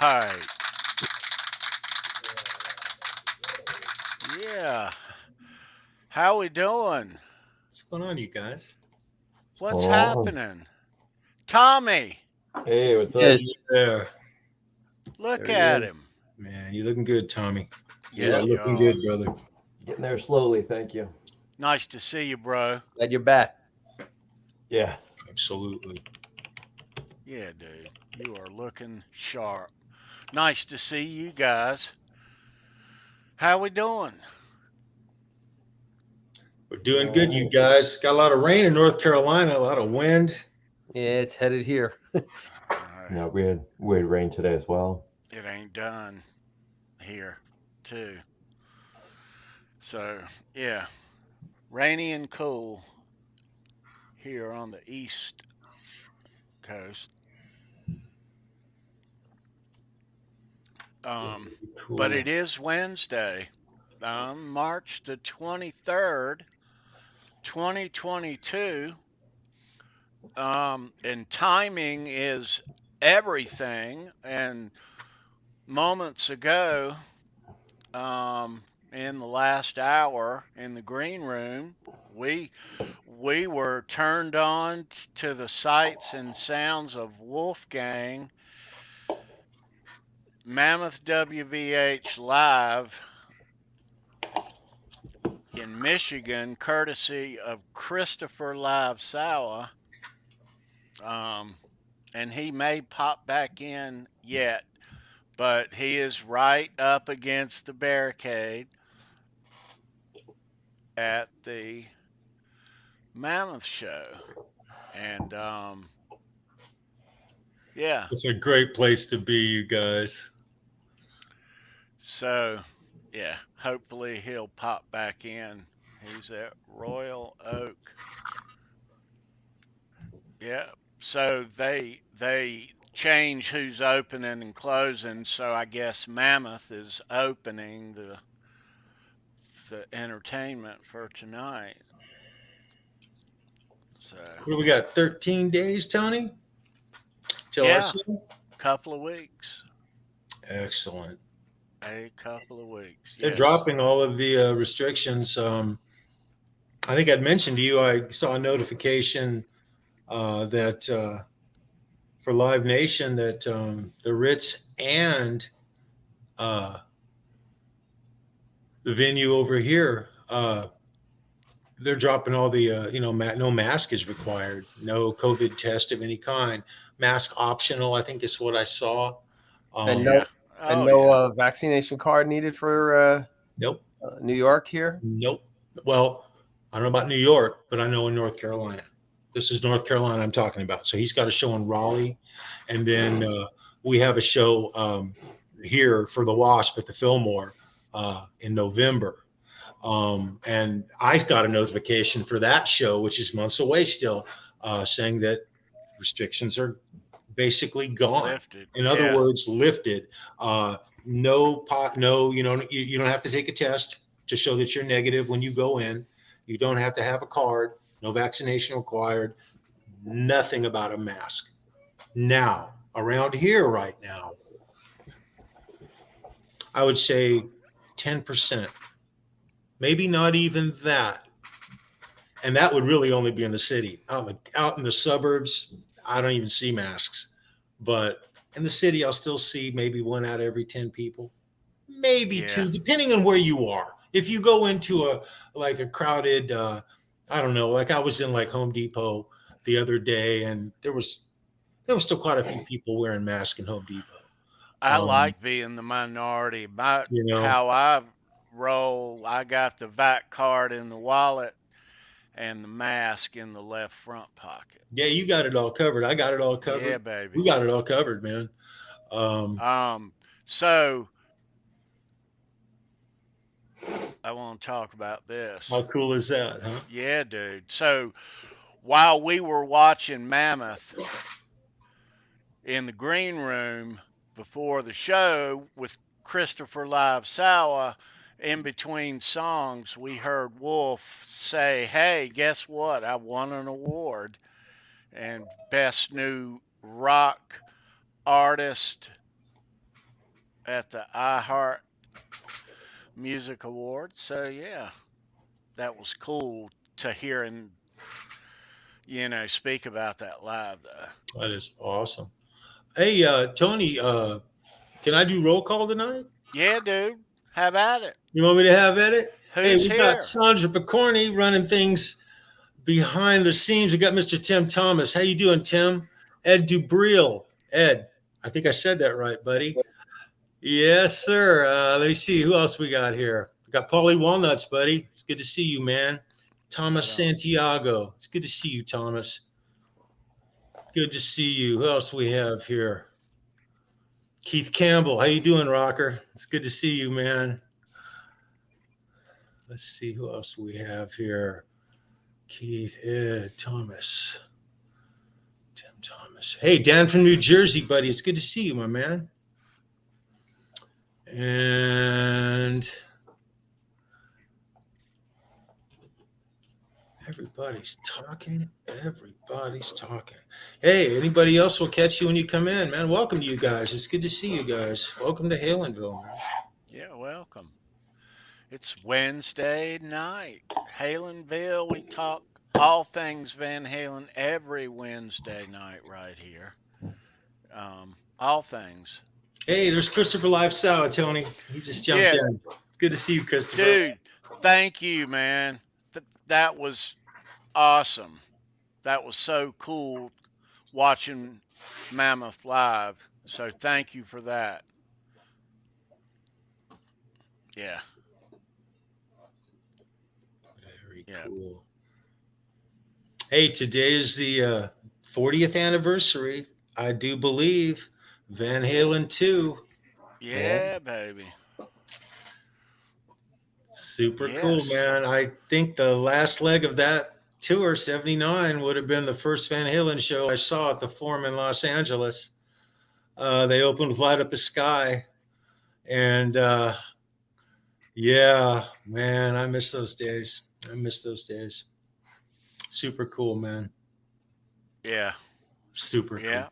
right. Yeah. How we doing? What's going on, you guys? What's Going on? happening? Tommy, Hey, what's up? Yes. Yeah, look there he at is. him. Man, you looking good, Tommy. You are Yes, Yep. you looking are. good, brother. Getting there slowly, thank you. Nice to see you, bro. Glad you're back. Yeah. Absolutely. Yeah, dude. You are looking sharp. Nice to see you guys. How we doing? We're doing All good, you right. guys. Got a lot of rain in North Carolina, a lot of wind. Yeah, it's headed here. No, we had rain today as well. It ain't done here, too. So, yeah, rainy and cool here on the East Coast. But Cool. it is Wednesday, March the 23rd, 2022. And timing is everything. And moments ago, in the last hour in the green room, we we were turned on to the sights and sounds of Wolfgang Mammoth WVH live in Michigan, courtesy of Christopher Live Sour. Um, and he may pop back in yet, but he is right up against the barricade at the Mammoth show. And yeah, It's a great place to be, you guys. so yeah, hopefully he'll pop back in. He's at Royal Oak. Yeah. So they change who's opening and closing. So I guess Mammoth is opening the entertainment for tonight. So What do we got? 13 days, Tony, till our yeah, show. couple of weeks. Excellent. A couple of weeks. They're Yes. dropping all of the restrictions. I think I'd mentioned to you. I saw a notification that for Live Nation that the Ritz and uh, the venue over here, they're dropping all the, no mask is required, no COVID test of any kind, mask optional. I think is what I saw. And Yeah. no and Oh no yeah. vaccination card needed for Nope, New York here. nope. Well, I don't know about New York, but I know in North Carolina. This is North Carolina I'm talking about. So he's got a show in Raleigh, and then we have a show here for the Wasp at the Fillmore in November. And I got a notification for that show, which is months away still, saying that restrictions are basically gone. Lifted. In other Yeah. words, lifted. No pot, no, you don't have to take a test to show that you're negative when you go in. You don't have to have a card, no vaccination required, nothing about a mask. Now, around here right now, I would say 10%, maybe not even that. And that would really only be in the city. Out in the suburbs, I don't even see masks. But in the city, I'll still see maybe one out of every 10 people, maybe Yeah. two, depending on where you are. If you go into a crowded, I don't know, like I was in like Home Depot the other day, and there was still quite a few people wearing masks in Home Depot. I Um, like being the minority. My you know, how I roll, I got the vac card in the wallet and the mask in the left front pocket. yeah, you got it all covered. I got it all Yeah, covered. baby. We got it all covered, man. Um, Um, so I want to talk about how this. cool is that, huh? Yeah, dude. So while we were watching Mammoth in the green room before the show with Christopher Live Sour, in between songs, we heard Wolf say, "Hey, guess what? I won an award and best new rock artist at the iHeart Music Awards. So yeah, that was cool to hear him, speak about that live though. That is awesome. Hey, Tony, can I do roll call tonight? Yeah, dude. Have at it. You want me to have at it? Hey, Who's we got here? Sandra Pokorney running things behind the scenes. We got Mr. Tim Thomas. How you doing, Tim? Ed Dubriel. Ed, I think I said that right, buddy. Yes, sir. Let me see who else we got here. We got Paulie Walnuts, buddy. It's good to see you, man. Thomas Santiago. It's good to see you, Thomas. Good to see you. Who else we have here? Keith Campbell. How you doing, Rocker? It's good to see you, man. Let's see who else we have here. Keith, Ed, Thomas, Tim Thomas. Hey, Dan from New Jersey, buddy. It's good to see you, my man. And everybody's talking. Everybody's talking. Hey, anybody else will catch you when you come in, man. Welcome to you guys. It's good to see you guys. Welcome to Halenville, man. Yeah, welcome. It's Wednesday night. Halenville. We talk all things Van Halen every Wednesday night right here. All things. Hey, there's Christopher Live Sour, Tony. He just jumped in. It's good to see you, Christopher. Dude, thank you, man. That was awesome. That was so cool watching Mammoth live. So thank you for that. Yeah. Very cool. Hey, today is the 40th anniversary, I do believe, Van Halen 2. Yeah, baby. Super cool, man. I think the last leg of that tour, 79, would have been the first Van Halen show I saw at the Forum in Los Angeles. They opened with Light Up the Sky. And yeah, man, I miss those days. Super cool, man. Yeah. Super cool. Yeah.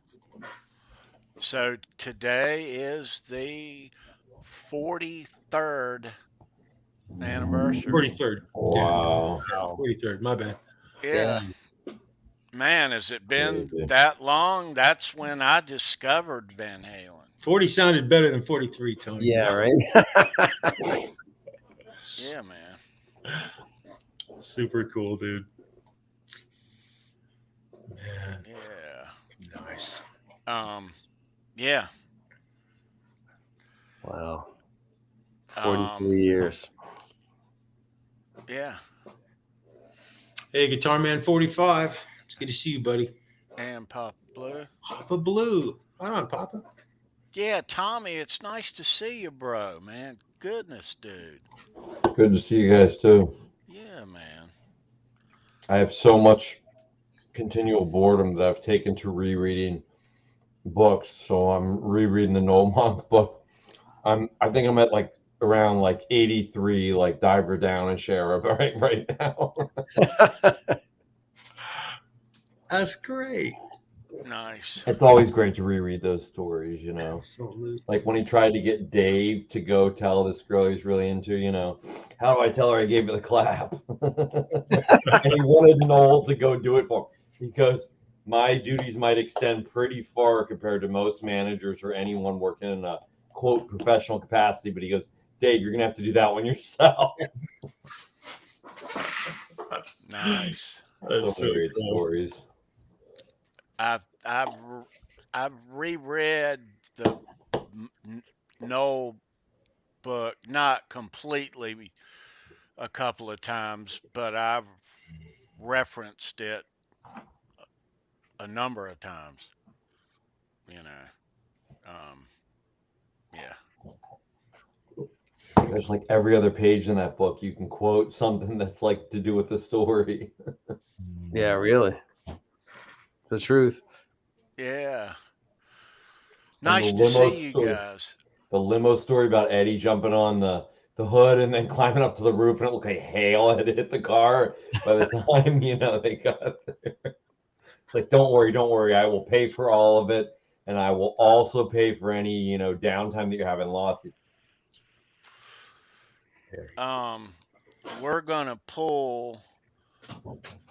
So today is the 43rd anniversary. 43rd. Wow. Yeah. 43rd. My bad. Yeah. Damn. Man, has it been that long? That's when I discovered Van Halen. 40 sounded better than 43, Tony. Yeah, right? Yeah, man. Super cool, dude. Man. Yeah. Nice. Yeah. Wow. 43 years. Yeah. Hey, Guitar Man 45. It's good to see you, buddy. And Papa Blue. Papa Blue. Right on, Papa. Yeah, Tommy, it's nice to see you, bro, man. Goodness, dude. Good to see you guys, too. Yeah, man. I have so much continual boredom that I've taken to rereading books. So I'm rereading the No Monk book. I think I'm at around 83, Diver Down and Sheriff right now. That's great. Nice. It's always great to reread those stories, Absolutely. Like when he tried to get Dave to go tell this girl he's really into, how do I tell her I gave her the clap? And he wanted Noel to go do it for him. He goes, my duties might extend pretty far compared to most managers or anyone working in a quote professional capacity, but he goes, Dave, you're gonna have to do that one yourself. Nice. That's so great cool. stories. I've reread the Noel book, not completely a couple of times, but I've referenced it a number of times. Yeah. There's every other page in that book you can quote something that's to do with the story. Yeah, really. The truth. Yeah. Nice to see you guys. The limo story about Eddie jumping on the hood and then climbing up to the roof, and it looked like hail had hit the car by the time they got there. It's don't worry, I will pay for all of it. and I will also pay for any downtime that you're having lost. We're gonna pull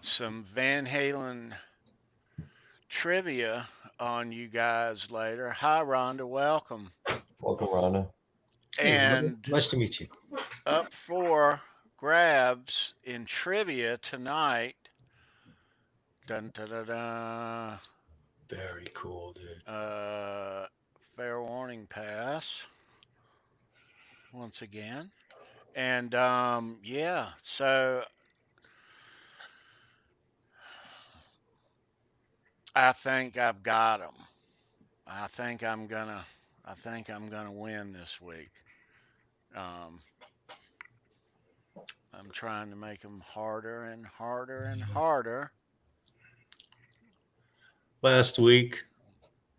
some Van Halen trivia on you guys later. Hi, Rhonda, welcome. Welcome, Rhonda. Hey, Rhonda. And Nice to meet you. up for grabs in trivia tonight. Dun, da, da, da, Very cool, dude. FairWarning Pass once again. And yeah, so I think I've got them. I think I'm gonna win this week. Um, I'm trying to make them harder and harder and harder. Last week,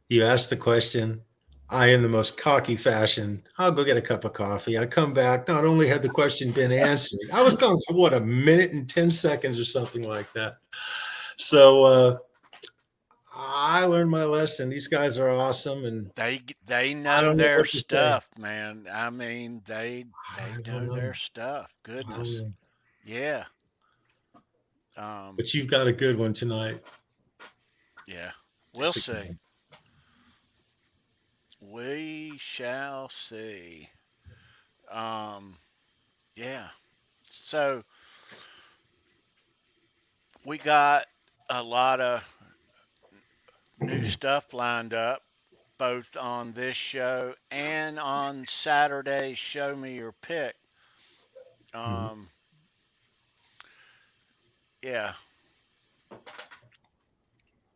you asked the question. I, in the most cocky fashion, I'll go get a cup of coffee. I come back. Not only had the question been answered, I was gone for what, a minute and 10 seconds or something like that. So I learned my lesson. These guys are awesome, and They I know don't know their what to say. stuff, man. I mean, they I don't know their know. stuff. I don't Goodness, know. yeah, But you've got a good one tonight. yeah. We'll see. We shall see. Yeah. So we got a lot of new stuff lined up, both on this show and on Saturday's Show Me Your Pick. Um, yeah,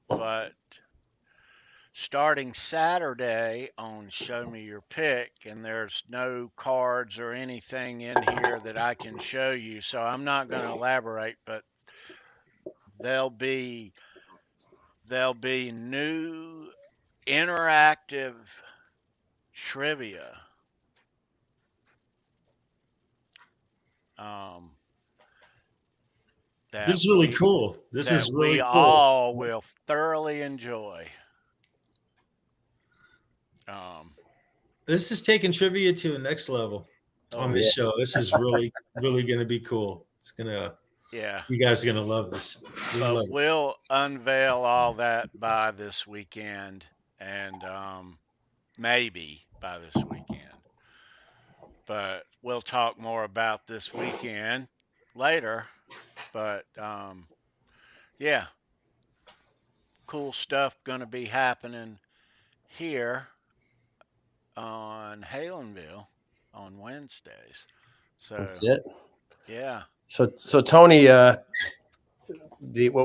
but starting Saturday on Show Me Your Pick, and there's no cards or anything in here that I can show you, so I'm not going to elaborate, but there'll be new interactive trivia. Um, This that is really we cool. This that is really we cool. all will thoroughly enjoy. Um, This is taking trivia to the next level on oh this Yeah. show. This is really, really going to be cool. It's gonna, yeah, you guys are going to love this. You're gonna but love it. we'll unveil all that by this weekend, and maybe by this weekend. But we'll talk more about this weekend later. But yeah, cool stuff going to be happening here on Halenville on Wednesdays. So That's it. yeah, So Tony, what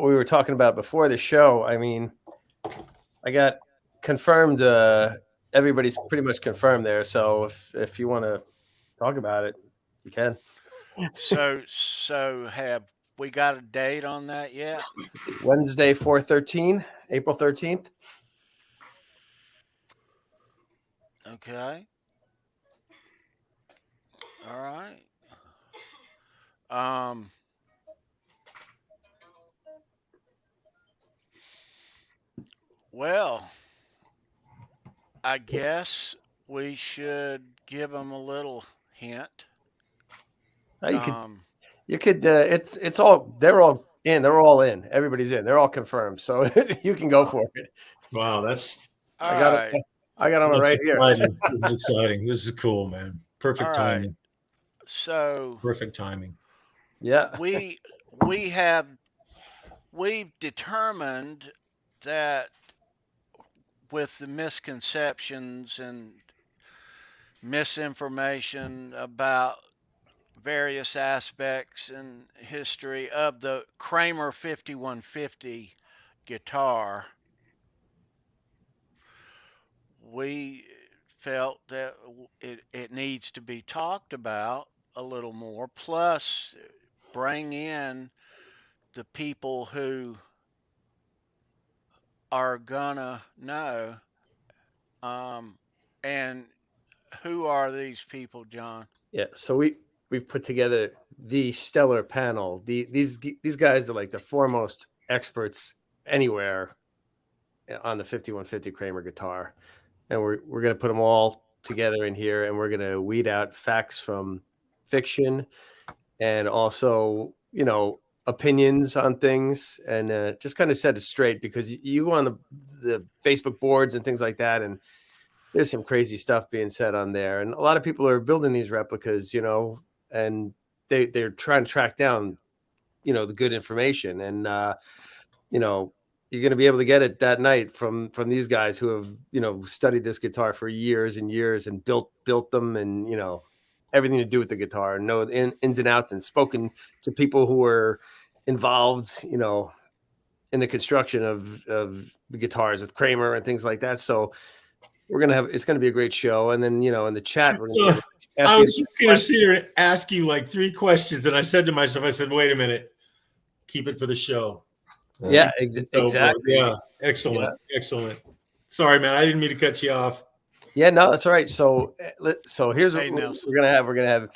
we were talking about before the show, I mean, I got confirmed. Everybody's pretty much confirmed there. So if you want to talk about it, you can. so have we got a date on that yet? Wednesday, 4/13, April 13th. Okay. All right. Um, well, I guess we should give them a little hint. You Um, could. It's all. They're all in. They're all in. Everybody's in. They're all confirmed. So you can go for it. Wow, that's all I got right. it. I got them right here. exciting. This is exciting. This is cool, man. All Perfect right. timing. So Perfect timing. Yeah. we've determined that with the misconceptions and misinformation about various aspects and history of the Kramer 5150 guitar, we felt that it needs to be talked about a little more, plus bring in the people who are gonna know. And who are these people, John? Yeah. So we've put together the stellar panel. These guys are like the foremost experts anywhere on the 5150 Kramer guitar, and we're going to put them all together in here, and we're going to weed out facts from fiction, and also, you know, opinions on things, and just kind of set it straight, because you go on the Facebook boards and things like that, and there's some crazy stuff being said on there, and a lot of people are building these replicas, you know, and they're trying to track down, you know, the good information, and you know, you're going to be able to get it that night from these guys who have, you know, studied this guitar for years and years and built them, and, you know, everything to do with the guitar, and know the ins and outs, and spoken to people who were involved, you know, in the construction of the guitars with Kramer and things like that. So it's going to be a great show. And then, you know, in the chat, we're going to I was just going to sit here and ask you like 3 questions. And I said to myself, I said, wait a minute, keep it for the show. Yeah, exactly. Yeah. Excellent. Yeah. Excellent. Sorry, man. I didn't mean to cut you off. Yeah, no, that's all right. So here's what we're going to have. We're going to have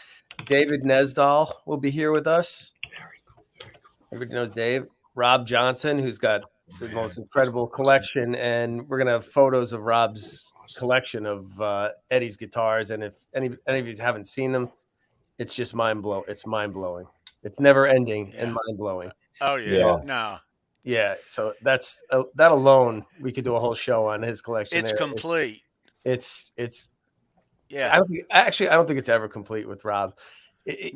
David Nesdall will be here with us. Very cool. Everybody knows Dave. Rob Johnson, who's got the most incredible collection. And we're going to have photos of Rob's collection of Eddie's guitars, and if any of you haven't seen them, it's just mind-blowing. It's mind-blowing. It's never ending and mind-blowing. Oh yeah. No. Yeah, so that's that alone, we could do a whole show on his collection. It's complete. It's yeah. I don't think it's ever complete with Rob. I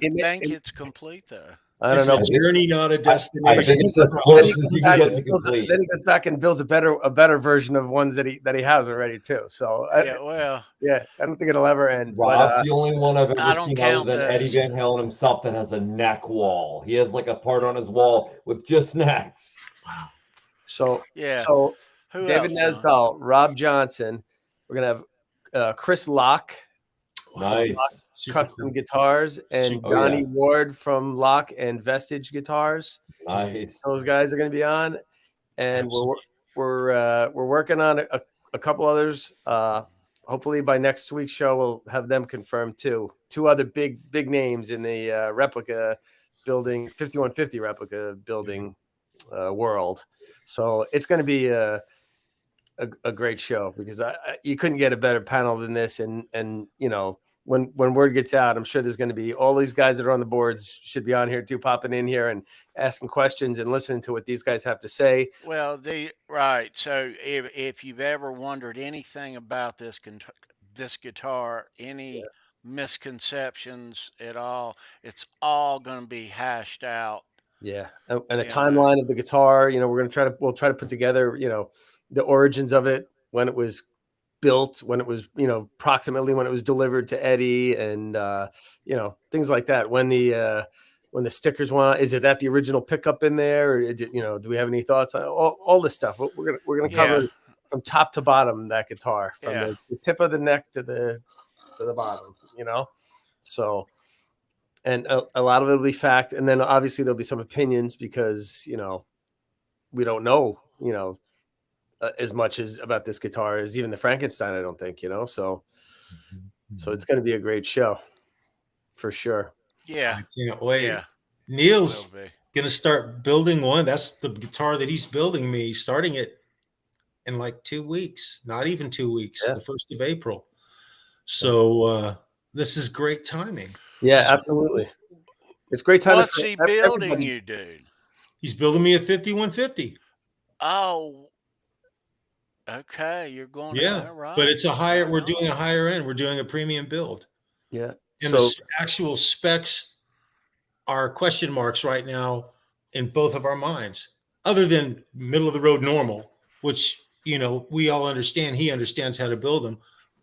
think it's complete though. I don't know. It's a journey, not a destination. I think it's as close as you can get to complete. Then he goes back and builds a better version of ones that he has already too. So I don't think it'll ever end. Rob's the only one I've ever seen other than Eddie Van Halen himself that has a neck wall. He has like a part on his wall with just necks. Wow. So yeah. So David Nesdall, Rob Johnson. We're gonna have Chris Locke. Nice. Custom Guitars, and Donnie Ward from Locke and Vestige Guitars. Nice. Those guys are going to be on, and we're working on a couple others. Hopefully by next week's show we'll have them confirmed too. 2 other big names in the replica building, 5150 replica building world. So it's going to be a great show, because you couldn't get a better panel than this, and you know. When word gets out, I'm sure there's going to be all these guys that are on the boards should be on here too, popping in here and asking questions and listening to what these guys have to say. Well, so if you've ever wondered anything about this guitar, any misconceptions at all, it's all going to be hashed out. Yeah, and a timeline of the guitar. You know, we'll try to put together, you know, the origins of it, when it was built, when it was, you know, approximately when it was delivered to Eddie, and you know, things like that. When the stickers went, is it that the original pickup in there, or is it, you know, do we have any thoughts on all this stuff? We're gonna cover from top to bottom that guitar, from the tip of the neck to the bottom, you know. So, and a lot of it will be fact, and then obviously there'll be some opinions, because, you know, we don't know, you know, as much as about this guitar as even the Frankenstein, I don't think, you know. So it's going to be a great show for sure. Yeah, I can't wait. Yeah. Neil's going to start building one. That's the guitar that he's building me, starting it in like 2 weeks, not even 2 weeks, the 1st of April. So this is great timing. Yeah, absolutely. It's great timing. What's he building you, dude? He's building me a 5150. Oh, okay, you're going. Right. But it's we're doing a higher end. We're doing a premium build. Yeah. And the actual specs are question marks right now in both of our minds, other than middle of the road normal, which, you know, we all understand. He understands how to build them.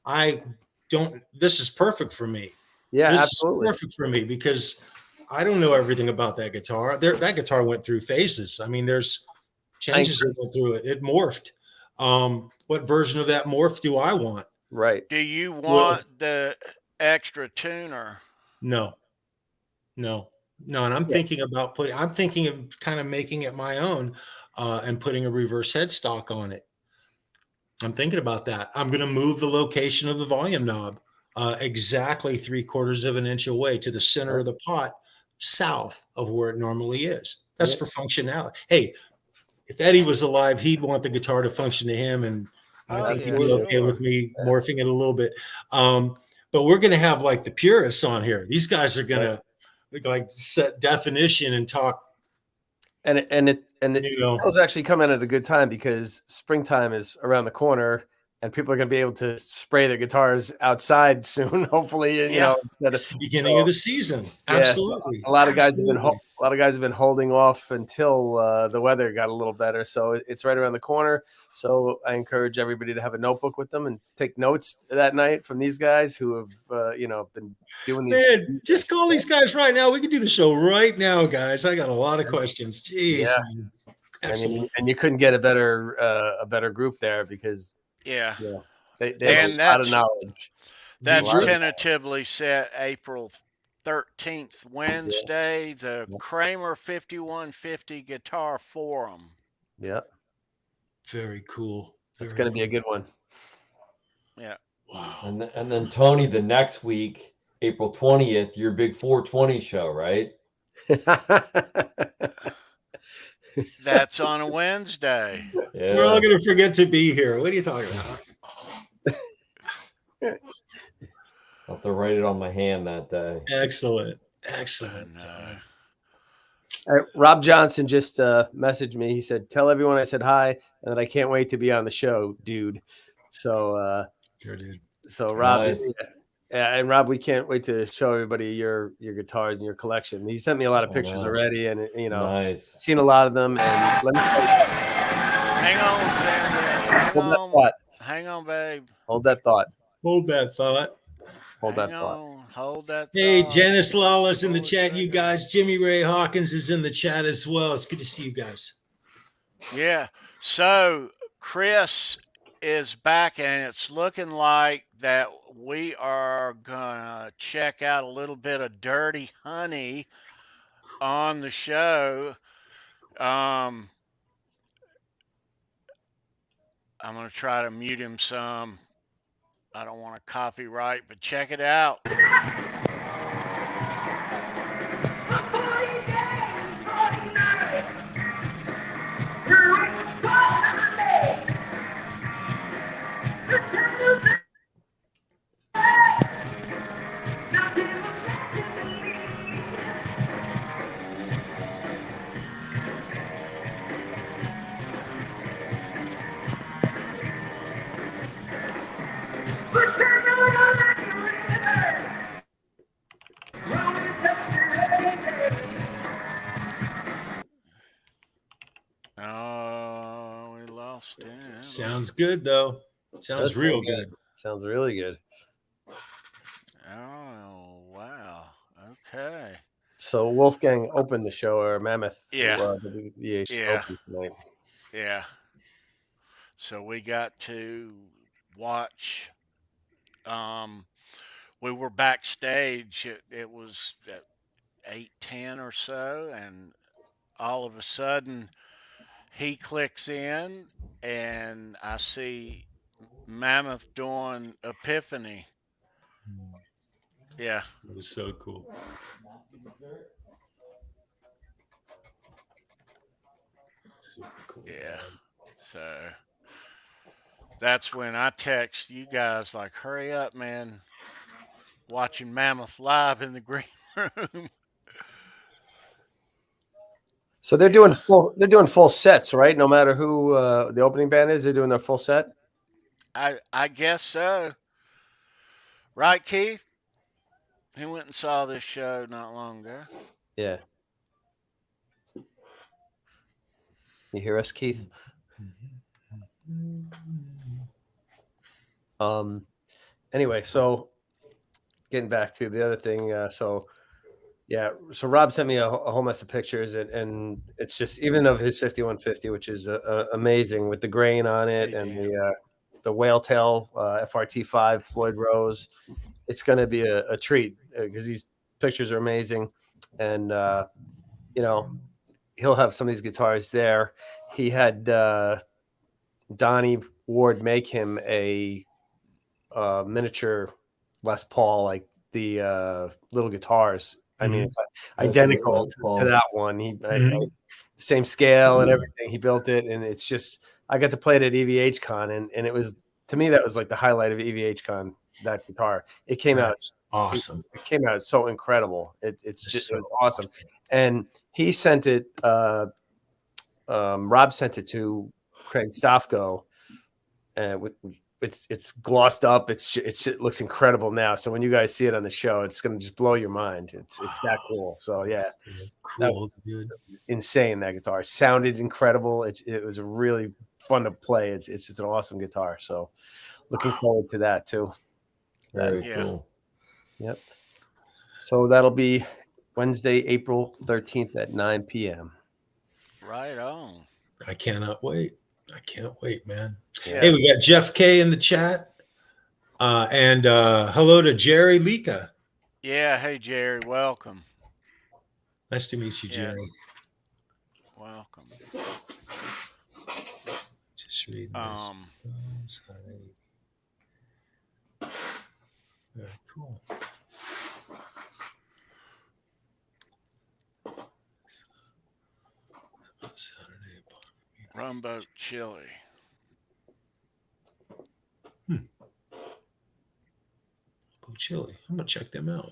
I don't. This is perfect for me. Yeah, this absolutely. is perfect for me, because I don't know everything about that guitar. That guitar went through phases. I mean, there's changes that went through it. It morphed. What version of that morph do I want? Right. Do you want the extra tuner? No. And I'm thinking about I'm thinking of kind of making it my own, and putting a reverse headstock on it. I'm thinking about that. I'm going to move the location of the volume knob exactly 3/4 of an inch away to the center of the pot, south of where it normally is. That's for functionality. Hey, if Eddie was alive, he'd want the guitar to function to him, and I think he'd be okay with me morphing it a little bit. But we're going to have like the purists on here. These guys are going to like set definition and talk. And it was actually coming at a good time because springtime is around the corner, and people are going to be able to spray their guitars outside soon. Hopefully, you know, it's the beginning of the season. Absolutely, a lot of guys have been holding off until the weather got a little better. So it's right around the corner. So I encourage everybody to have a notebook with them and take notes that night from these guys who have been doing these. Man, just call these guys right now. We can do the show right now, guys. I got a lot of questions. Jeez, man. Excellent. And you couldn't get a better group there because they have a lot of knowledge. That's tentatively set April 13th, Wednesday, the Kramer 5150 Guitar Forum. Yeah. Very cool. It's going to be a good one. Yeah. Wow. And then Tony, the next week, April 20th, your big 420 show, right? That's on a Wednesday. Yeah. We're all going to forget to be here. What are you talking about? I'll have to write it on my hand that day. Excellent. Rob Johnson just messaged me. He said, "Tell everyone I said hi and that I can't wait to be on the show, dude." So, sure, dude. So Rob, and Rob, we can't wait to show everybody your guitars and your collection. He sent me a lot of pictures already, and seen a lot of them. And let me hang on, Sandra. Hold that thought. Hang on, babe. Hold that thought. Hold that thought. Hold that thought. Hold that. Hey, Janice Lawless in the chat, you guys. Jimmy Ray Hawkins is in the chat as well. It's good to see you guys. Yeah. So Chris is back, and it's looking like that we are gonna check out a little bit of Dirty Honey on the show. I'm gonna try to mute him some. I don't want to copyright, but check it out. Oh, we lost him. Sounds good, though. Sounds real good. Sounds really good. Oh, wow. Okay. So Wolfgang opened the show, or Mammoth. Yeah. WVH opened tonight. Yeah. So we got to watch. We were backstage. It was at 8:10 or so, and all of a sudden he clicks in, and I see Mammoth doing Epiphany. Yeah. It was so cool. Super cool. Yeah. So that's when I text you guys like, hurry up, man. Watching Mammoth live in the green room. So they're doing full sets, right? No matter who the opening band is, they're doing their full set. I guess so. Right, Keith? He went and saw this show not long ago. Yeah. You hear us, Keith? Anyway, so getting back to the other thing, so Rob sent me a whole mess of pictures, and it's just, even of his 5150, which is amazing with the grain on it, and the whale tail FRT5 Floyd Rose. It's going to be a treat because these pictures are amazing, and he'll have some of these guitars there. He had Donnie Ward make him a miniature Les Paul, like the little guitars. I mean, it's identical to that one. same scale and everything. He built it, and it's just I got to play it at EVH Con, and it was, to me, that was like the highlight of EVH Con. That guitar, it came out awesome. It came out so incredible. It's just so it was awesome. And he sent it. Rob sent it to Craig Stoffko, and it's glossed up. It looks incredible now. So when you guys see it on the show, it's going to just blow your mind. It's that cool. So yeah, cool, dude. Insane. That guitar sounded incredible. It was really fun to play. It's just an awesome guitar. So looking forward to that too. Very cool. Yep. So that'll be Wednesday, April 13th at 9 p.m. Right on. I cannot wait. I can't wait, man. Yeah. Hey, we got Jeff K in the chat. And hello to Jerry Lika. Yeah. Hey, Jerry. Welcome. Nice to meet you, Jerry. Welcome. Just reading this. Very cool. Saturday. Rumboat Chili. Chili. I'm gonna check them out.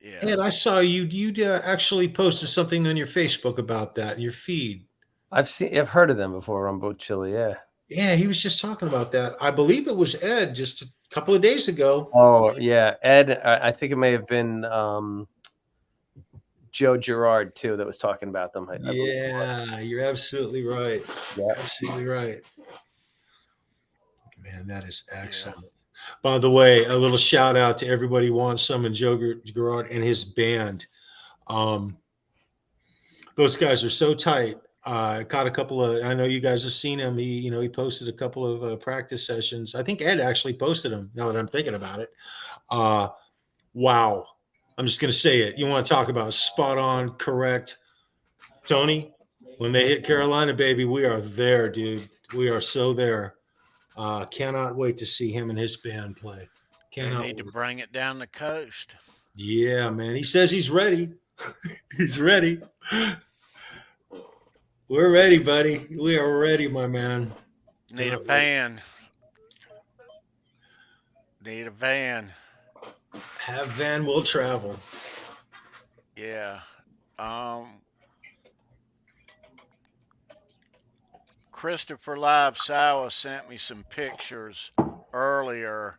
Yeah. Ed, I saw you actually posted something on your Facebook about that in your feed. I've heard of them before, Rumboat Chili. Yeah. Yeah, he was just talking about that. I believe it was Ed just a couple of days ago. Oh yeah, Ed. I think it may have been Joe Girard too that was talking about them. Yeah, you're absolutely right. Yeah. Absolutely right. Man, that is excellent. Yeah. By the way, a little shout out to everybody who wants some and Joe Girard and his band. Those guys are so tight. Caught a couple of, I know you guys have seen him. He posted a couple of practice sessions. I think Ed actually posted them now that I'm thinking about it. Wow. I'm just going to say it. You want to talk about spot on, correct. Tony, when they hit Carolina, baby, we are there, dude. We are so there. Cannot wait to see him and his band play. Cannot They need to bring it down the coast. Yeah, man. He says he's ready. He's ready. We're ready, buddy. We are ready, my man. Need a van. Need a van. Have van will travel. Yeah. Christopher Live Sour sent me some pictures earlier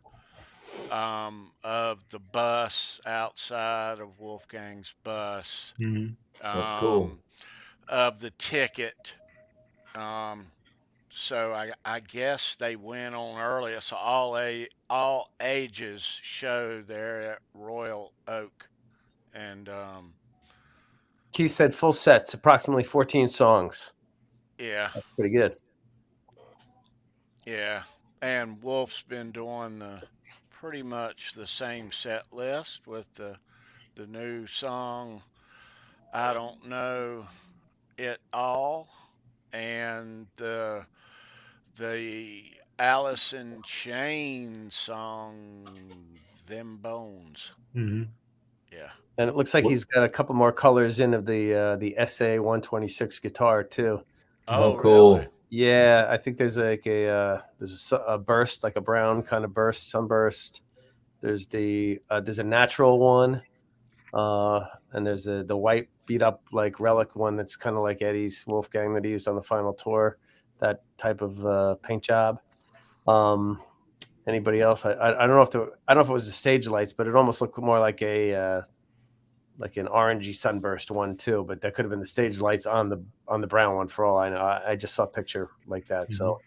of the bus outside of Wolfgang's bus. Mm-hmm. That's cool. Of the ticket. So I guess they went on earlier. So all ages show there at Royal Oak. And Keith said full sets, approximately 14 songs. Yeah. That's pretty good. Yeah. And Wolf's been doing pretty much the same set list with the new song, I Don't Know It All, and the Alice in Chains song, Them Bones. Mm-hmm. Yeah. And it looks like he's got a couple more colors in of the SA 126 guitar too. Oh, cool. Really? Yeah, I think there's like a burst, like a brown kind of burst, sunburst. There's a natural one, and there's the white beat up like relic one that's kind of like Eddie's Wolfgang that he used on the final tour. That type of paint job. Anybody else? I don't know if it was the stage lights, but it almost looked more like like an orangey sunburst one too. But that could have been the stage lights on the brown one for all I know. I just saw a picture like that. So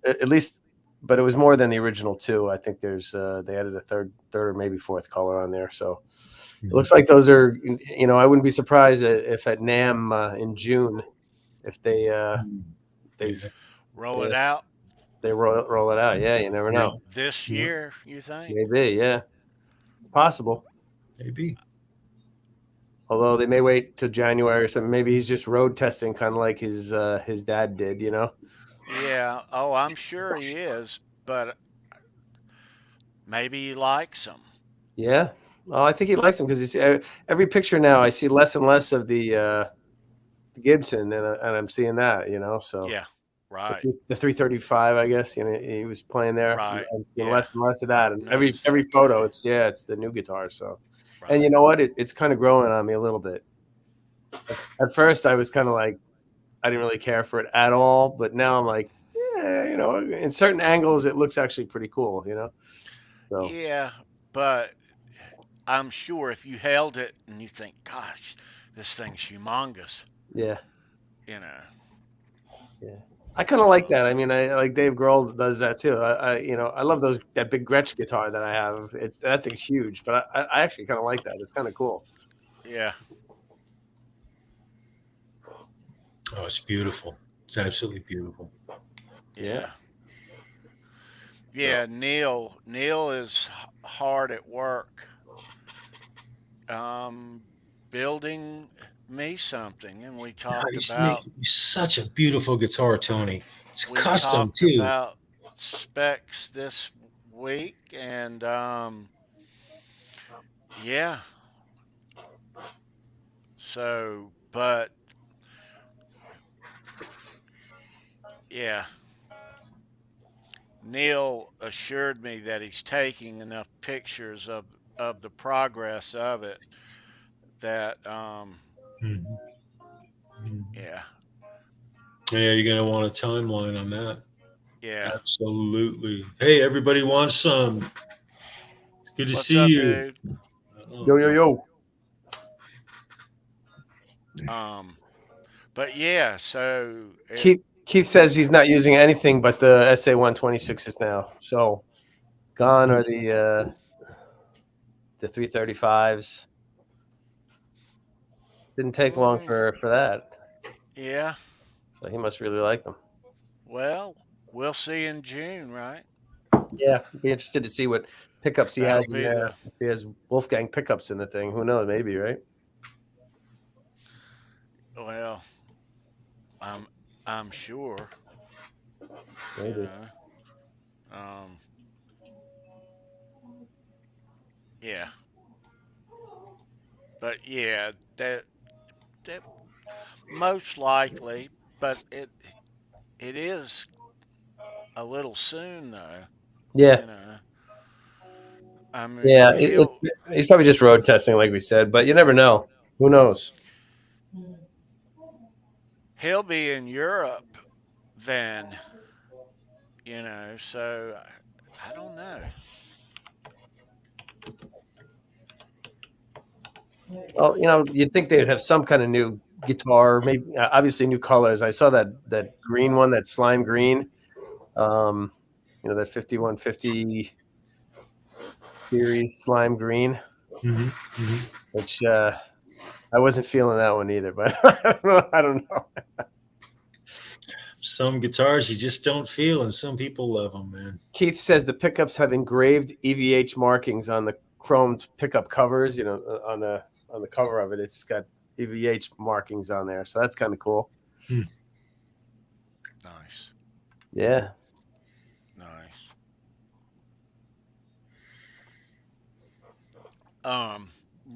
at least, but it was more than the original two. I think there's they added a third or maybe fourth color on there. So it looks like those are, I wouldn't be surprised if at NAMM in June, if they roll it out. They roll it out. Yeah, you never know. This year, you think? Maybe, yeah. Possible. Maybe. Although they may wait till January or something. Maybe he's just road testing, kind of like his dad did, Yeah. Oh, I'm sure he is, but maybe he likes them. Yeah. Well, I think he likes them because every picture now I see less and less of the Gibson, and I'm seeing that, so Yeah, right, the 335, I guess, he was playing there. right. I'm seeing Yeah, less and less of that, and every noticed that photo, too. it's the new guitar. So, and Right. you know what, it's kind of growing on me a little bit. At first, I was kind of like, I didn't really care for it at all, but now I'm like, yeah, in certain angles, it looks actually pretty cool, So Yeah, but I'm sure if you held it and you think, gosh, this thing's humongous, yeah, you know. yeah. I kind of like that. I mean, I like Dave Grohl does that too. I love that big Gretsch guitar that I have. That thing's huge, but I actually kind of like that. It's kind of cool. Yeah. Oh, it's beautiful. It's absolutely beautiful. Yeah. Yeah, Neil is hard at work building me something, and God, he's making such a beautiful guitar, Tony. It's we custom talked too. about specs this week, and yeah. So, but yeah, Neil assured me that he's taking enough pictures of the progress of it that Mhm. Mhm. yeah, Yeah, you're gonna want a timeline on that. yeah. Absolutely. Hey, everybody wants some. It's good to What's see up, you. dude? Yo. Um, but yeah, so Keith says he's not using anything but the SA-126s now. So gone are the 335s. Didn't take long mm, for that. yeah. So he must really like them. Well, we'll see in June, right? Yeah, be interested to see what pickups he That'll has in be there. the If he has Wolfgang pickups in the thing, who knows? Maybe, right? well. I'm sure. You Maybe. know. Um, yeah. But yeah, that most likely, but it is a little soon though. Yeah, You know, I yeah. mean he'll He's probably just road testing, like we said, but you never know. Who knows? he'll be in Europe then. You know, so I don't know. Well, you'd think they'd have some kind of new guitar, maybe obviously new colors. I saw that green one, that slime green. Um, that 5150 series slime green, Mm-hmm. Mm-hmm. which I wasn't feeling that one either, but I don't know. Some guitars you just don't feel, and some people love them, man. Keith says the pickups have engraved EVH markings on the chromed pickup covers. On the cover of it, it's got EVH markings on there, so that's kind of cool. Nice. Yeah. Nice.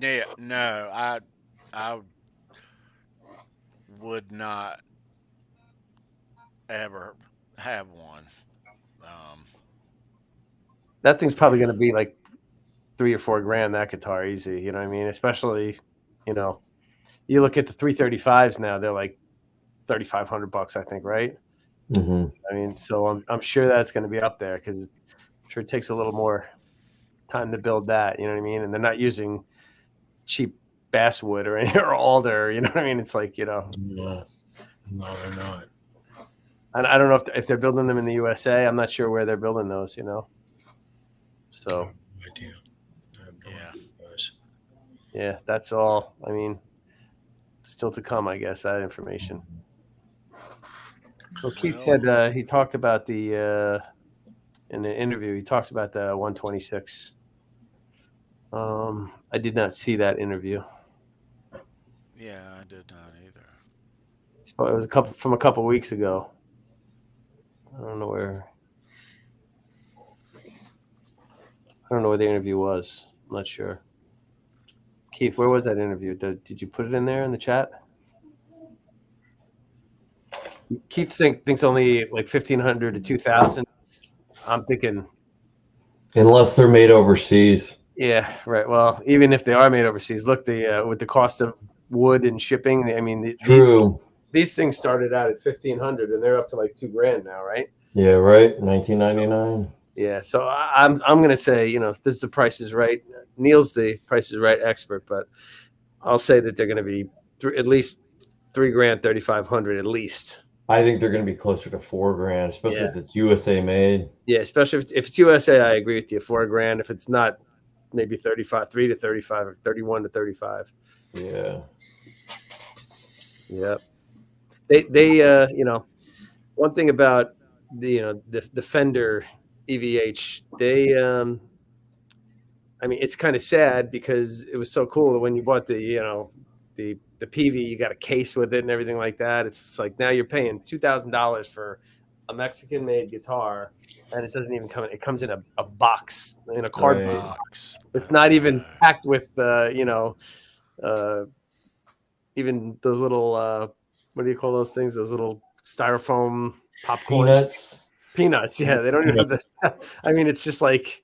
Yeah, no, I would not ever have one. Um, That thing's probably going to be like $3 or $4 grand. That guitar, easy. You know what I mean? Especially, you look at the 335s now; they're like $3,500, I think, right? Mm-hmm. I mean, so I'm sure that's going to be up there because I'm sure it takes a little more time to build that. You know what I mean? And they're not using cheap basswood or alder. You know what I mean? It's like No, they're not. And I don't know if they're building them in the USA. I'm not sure where they're building those. So I have no idea. I have no yeah. idea, guys. yeah, that's all. I mean, still to come, I guess, that information. So Keith Well, said he talked about the in the interview. He talks about the 126. I did not see that interview. yeah, I did not either. It was a couple weeks ago. I don't know where. I don't know where the interview was. I'm not sure. Keith, where was that interview? Did you put it in there in the chat? Keith thinks only like 1,500 to 2,000. I'm thinking, unless they're made overseas. yeah, right. Well, even if they are made overseas, look, with the cost of wood and shipping, I mean, True. these things started out at 1,500 and they're up to like $2,000 now, right? Yeah, right. 1999. Yeah, so I'm gonna say, this the Price is Right. Neil's the Price is Right expert, but I'll say that they're gonna be at least $3,000, 3,500 at least. I think they're going to be closer to $4,000, especially if it's USA made. Yeah, especially if it's USA. I agree with you. $4,000. If it's not, maybe 35, 3 to 35, or 31 to 35. Yeah. Yep. They one thing about the Fender EVH, I mean, it's kind of sad because it was so cool when you bought the PV, you got a case with it and everything like that. It's just like now you're paying $2,000 for a Mexican made guitar, and it doesn't even come in. It comes in a box, in a cardboard box. It's not even packed with even those little what do you call those things? Those little styrofoam popcorn peanuts. Yeah, they don't even have this. I mean, it's just like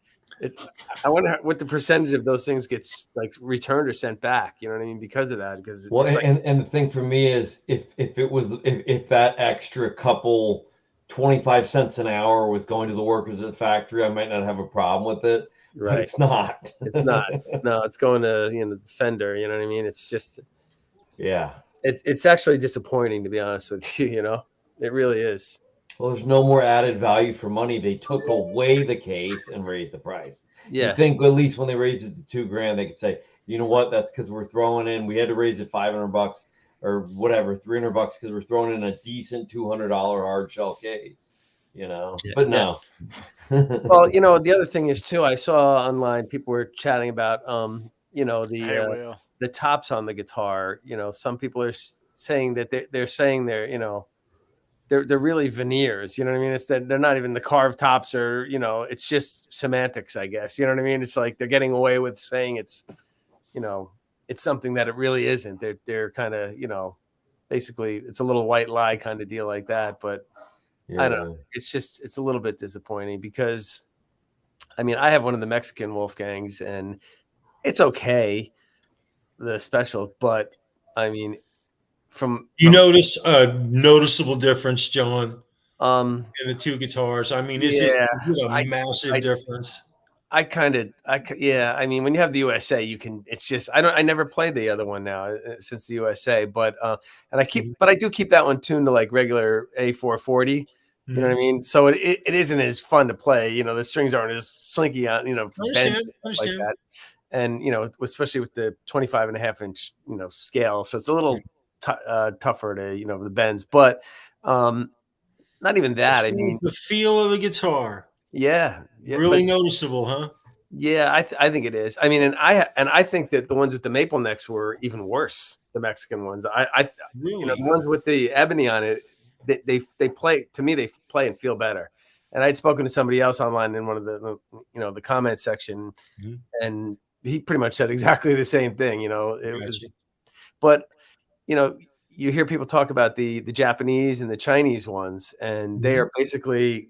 I wonder what the percentage of those things gets like returned or sent back. You know what I mean? Because of that. Because and the thing for me is if that extra couple 25 cents an hour was going to the workers at the factory, I might not have a problem with it. Right? But it's not. It's not. No, it's going to Fender. You know what I mean? It's just. Yeah. It's actually disappointing, to be honest with you. It really is. Well, there's no more added value for money. They took away the case and raised the price. Yeah. You think at least when they raised it to $2,000, they could say, you know what? That's because we're throwing in. We had to raise it $500 or whatever, $300 because we're throwing in a decent $200 hard shell case. But no. Well, the other thing is too. I saw online people were chatting about the tops on the guitar. Some people are saying that they're saying they're really veneers. You know what I mean? It's that they're not even the carved tops, or it's just semantics, I guess. You know what I mean? It's like they're getting away with saying it's something that it really isn't. They're kind of basically it's a little white lie kind of deal like that. But I don't know. It's a little bit disappointing because I mean I have one of the Mexican Wolfgangs and it's okay, the special, but I mean you notice a noticeable difference, John, in the two guitars. I mean, is it a massive difference? I mean, when you have the USA, you can. It's just I never play the other one now since the USA, but and I do keep that one tuned to like regular A440. You know what I mean? So it isn't as fun to play. The strings aren't as slinky on understand. like that, and especially with the 25.5-inch scale, so it's a little tougher to the bends, but not even that. I mean, the feel of the guitar. Yeah, really noticeable, huh? Yeah, I think it is. I mean, and I think that the ones with the maple necks were even worse. The Mexican ones, really? The ones with the ebony on it, they play, to me, they play and feel better. And I'd spoken to somebody else online in one of the comment section, and he pretty much said exactly the same thing. But you hear people talk about the Japanese and the Chinese ones, and they are basically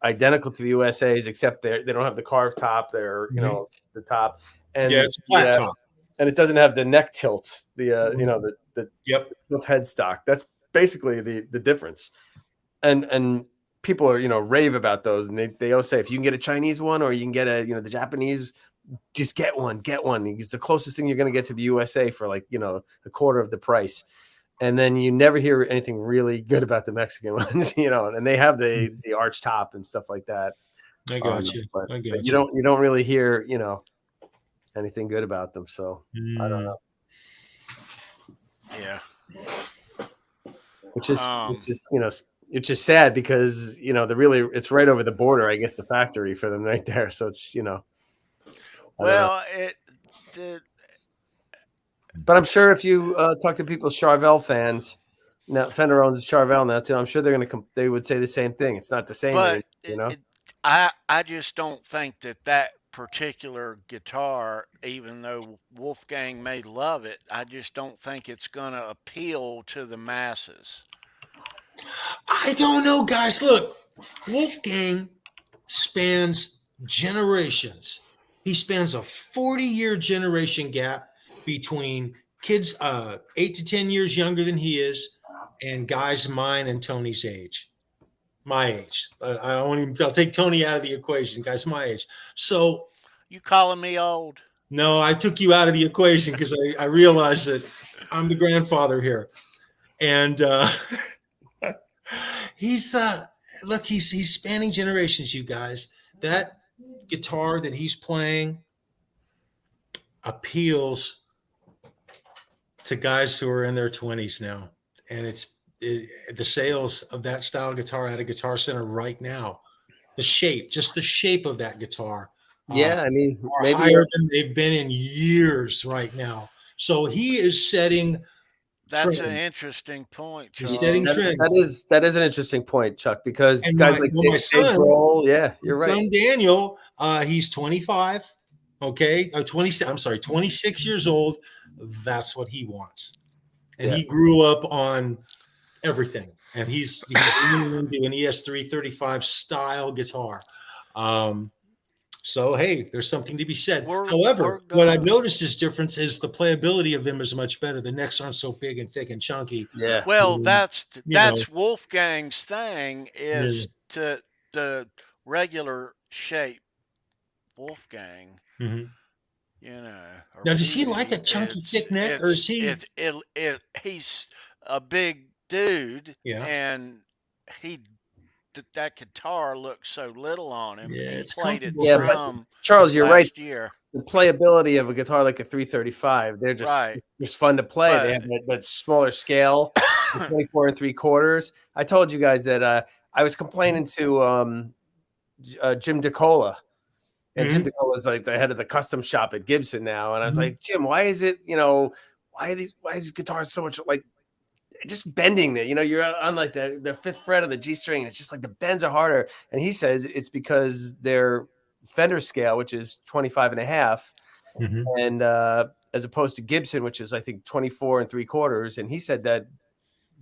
identical to the USA's, except they don't have the carved top. They're the top, and it's flat top, and it doesn't have the neck tilt. The tilt headstock. That's basically the difference. And people are rave about those, and they always say if you can get a Chinese one or you can get the Japanese, just get one. It's the closest thing you're going to get to the USA for like a quarter of the price. And then you never hear anything really good about the Mexican ones, and they have the arch top and stuff like that. I got you. But you don't really hear anything good about them. So I don't know. Yeah. Which is it's just sad because it's right over the border, I guess, the factory for them right there. So it's well, but I'm sure if you talk to people, Charvel fans, now Fender owns a Charvel now too. I'm sure they would say the same thing. It's not the same, but I just don't think that particular guitar, even though Wolfgang may love it, I just don't think it's going to appeal to the masses. I don't know, guys. Look, Wolfgang spans generations. He spans a 40-year generation gap between kids 8 to 10 years younger than he is and guys mine and Tony's age. My age. I'll take Tony out of the equation, guys my age. So You calling me old? no, I took you out of the equation because I realized that I'm the grandfather here. And he's look, he's spanning generations, you guys. That guitar that he's playing appeals to guys who are in their 20s now. And the sales of that style guitar at a Guitar Center right now, just the shape of that guitar. Yeah, I mean, Are maybe higher than they've been in years right now. So he is setting That's trend. an interesting point, He's Charles. setting trends. that is an interesting point, Chuck, because And guys my like Dave son, Grohl, yeah, you're right. son Daniel, he's 25. Okay, 26 years old. That's what he wants, and he grew up on everything. And he's leaning into an ES335 style guitar. So hey, there's something to be said. However, what I've noticed is difference is the playability of them is much better. The necks aren't so big and thick and chunky. Yeah. Well, that's Wolfgang's thing is to the regular shape Wolfgang. Mm-hmm. You know. Now, does he like a chunky, thick neck, or is he? He's a big dude, Yeah. and that guitar looks so little on him. Yeah, he it's played it comfortable. some Charles, you're right. year. The playability of a guitar like a 335, they're just fun to play. They have that smaller scale, 24 3/4. I told you guys that I was complaining to Jim DeCola. And Jim DeCola is like the head of the custom shop at Gibson now. And I was like, Jim, why is it, why is these guitars so much like just bending that, you're on like the fifth fret of the G string. It's just like the bends are harder. And he says it's because their Fender scale, which is 25.5, and as opposed to Gibson, which is I think 24 3/4. And he said that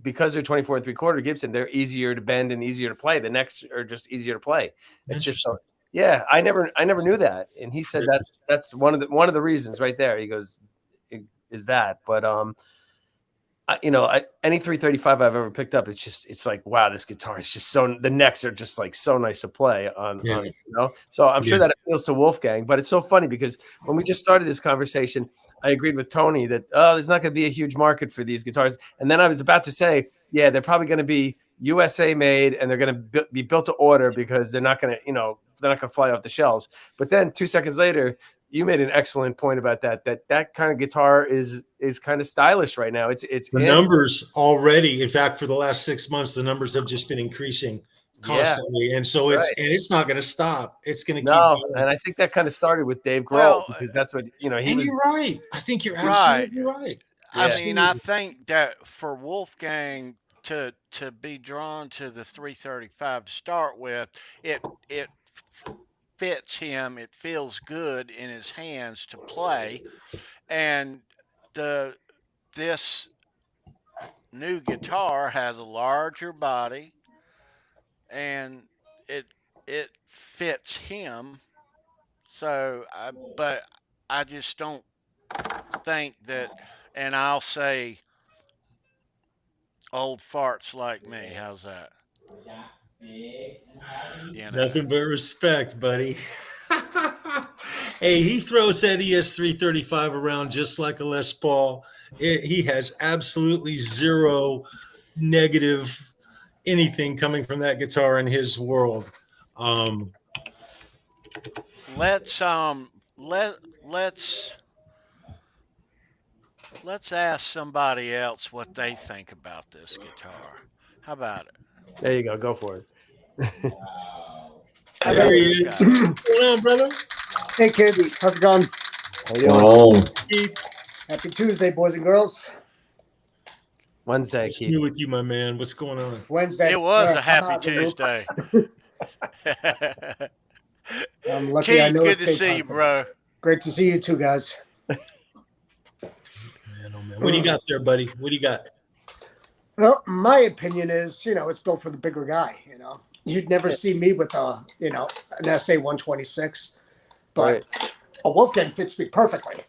because they're 24 3/4 Gibson, they're easier to bend and easier to play. The necks are just easier to play. It's just so, yeah, I never knew that. And he said that's one of the reasons right there. He goes, is that, but any 335 I've ever picked up, it's like, wow, this guitar is just the necks are just like so nice to play on so I'm sure that appeals to Wolfgang. But it's so funny because when we just started this conversation, I agreed with Tony that there's not going to be a huge market for these guitars, and then I was about to say, yeah, they're probably going to be USA made and they're going to be built to order because they're not going to fly off the shelves. But then 2 seconds later, you made an excellent point about that kind of guitar is kind of stylish right now. It's the numbers already. In fact, for the last 6 months, the numbers have just been increasing constantly, and so it's not going to stop. It's going to keep going. And I think that kind of started with Dave Grohl because that's what he was. You're right. I think you're absolutely right. I mean, I think that for Wolfgang to be drawn to the 335 to start with, it fits him. It feels good in his hands to play, and this new guitar has a larger body, and it fits him. So, but I just don't think that, and I'll say old farts like me. How's that? Nothing but respect, buddy. Hey, he throws that ES335 around just like a Les Paul. He has absolutely zero negative anything coming from that guitar in his world. Let's ask somebody else what they think about this guitar. How about it? There you go for it. There he is. What's going on, brother? Hey kids, how's it going? How you doing? Keith. Happy Tuesday, boys and girls. Wednesday, What's Keith. new with you, my man? What's going on? Wednesday. It was a happy Tuesday. I'm lucky. Keith, I know good to see you, bro. Great to see you too, guys. Man, oh man, what do you got there, buddy? What do you got? Well, my opinion is, it's built for the bigger guy. You'd never see me with an SA 126, but Right. a Wolfgang fits me perfectly.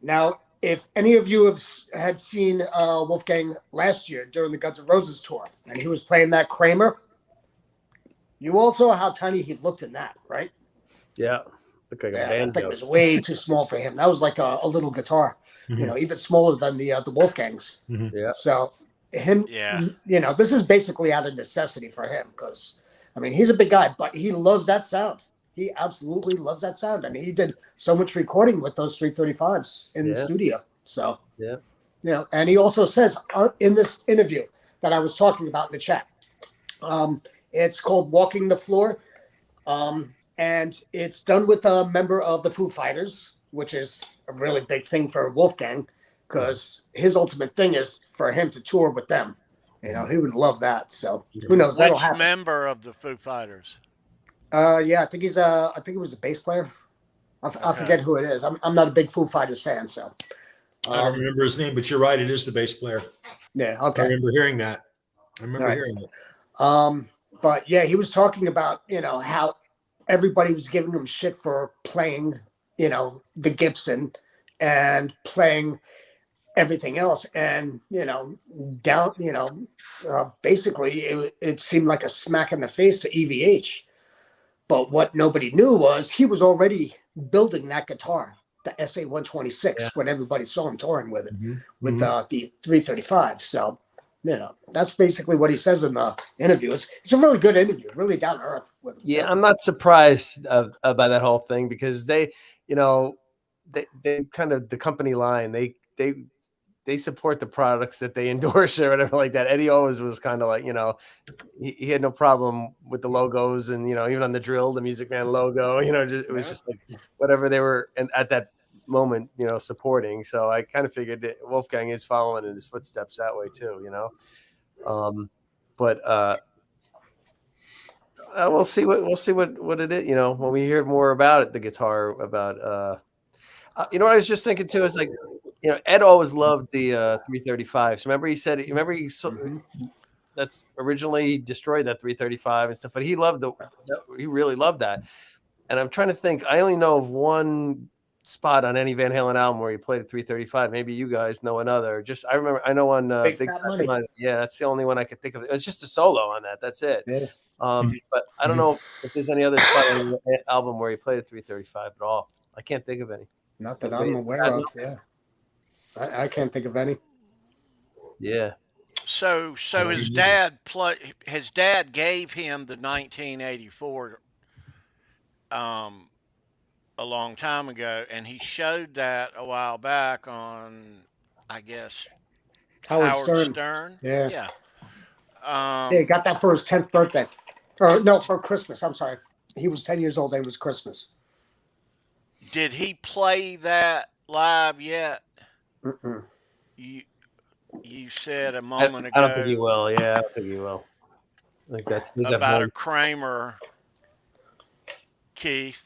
Now, if any of you had seen Wolfgang last year during the Guns N' Roses tour, and he was playing that Kramer, you all saw how tiny he looked in that, right? Yeah. Looked like a Yeah, banjo. that thing was way too small for him. That was like a little guitar, even smaller than the Wolfgangs. Yeah. So him, Yeah. this is basically out of necessity for him because, he's a big guy, but he loves that sound. He absolutely loves that sound, and he did so much recording with those 335s in the studio. So and he also says in this interview that I was talking about in the chat, it's called "Walking the Floor." And it's done with a member of the Foo Fighters, which is a really big thing for Wolfgang, because his ultimate thing is for him to tour with them. He would love that. So who knows? That'll Which happen. member of the Foo Fighters? Yeah, I think he was a bass player. I forget who it is. I'm not a big Foo Fighters fan, so I don't remember his name, but you're right. It is the bass player. Yeah, okay. I remember hearing that. Hearing it. But yeah, he was talking about how everybody was giving him shit for playing the Gibson and playing everything else, and basically it seemed like a smack in the face to EVH. But what nobody knew was he was already building that guitar, the SA 126, when everybody saw him touring with it, with the 335. So, that's basically what he says in the interview. It's a really good interview, really down to earth with him. Yeah, I'm not surprised by that whole thing because they kind of the company line. They support the products that they endorse or whatever like that. Eddie always was kind of like, he had no problem with the logos and, even on the drill, the Music Man logo, it was just like whatever they were at that moment, supporting. So I kind of figured that Wolfgang is following in his footsteps that way too, but we'll see what it is, when we hear more about it, the guitar about, what I was just thinking too is like, Ed always loved the 335. So remember that's originally destroyed that 335 and stuff, but he really loved that. And I'm trying to think, I only know of one spot on any Van Halen album where he played a 335. Maybe you guys know another. I know on Big Fat Money. Yeah, that's the only one I could think of. It was just a solo on that. That's it. Yeah. But I don't know if there's any other spot on the album where he played a 335 at all. I can't think of any. Not that I'm aware of. Yeah, I can't think of any. Yeah. So his dad gave him the 1984 a long time ago, and he showed that a while back on, I guess, Howard Stern. Yeah. Yeah. He got that for his 10th birthday, or no, for Christmas. I'm sorry, he was 10 years old. It was Christmas. Did he play that live yet? Mm-mm. You said a moment ago. I don't think he will. Yeah, I don't think he will. Like that's about a Kramer, Keith.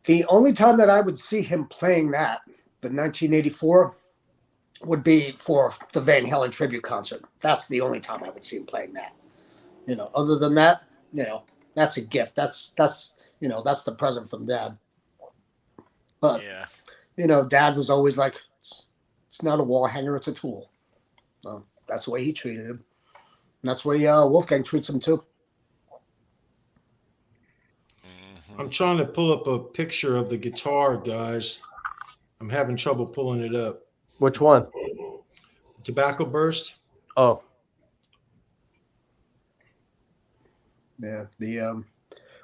The only time that I would see him playing that, the 1984, would be for the Van Halen tribute concert. That's the only time I would see him playing that. Other than that, that's a gift. That's the present from Dad. But Dad was always like, it's not a wall hanger, it's a tool. Well, that's the way he treated him. And that's the way Wolfgang treats him too. I'm trying to pull up a picture of the guitar, guys. I'm having trouble pulling it up. Which one? Tobacco Burst. Oh. Yeah.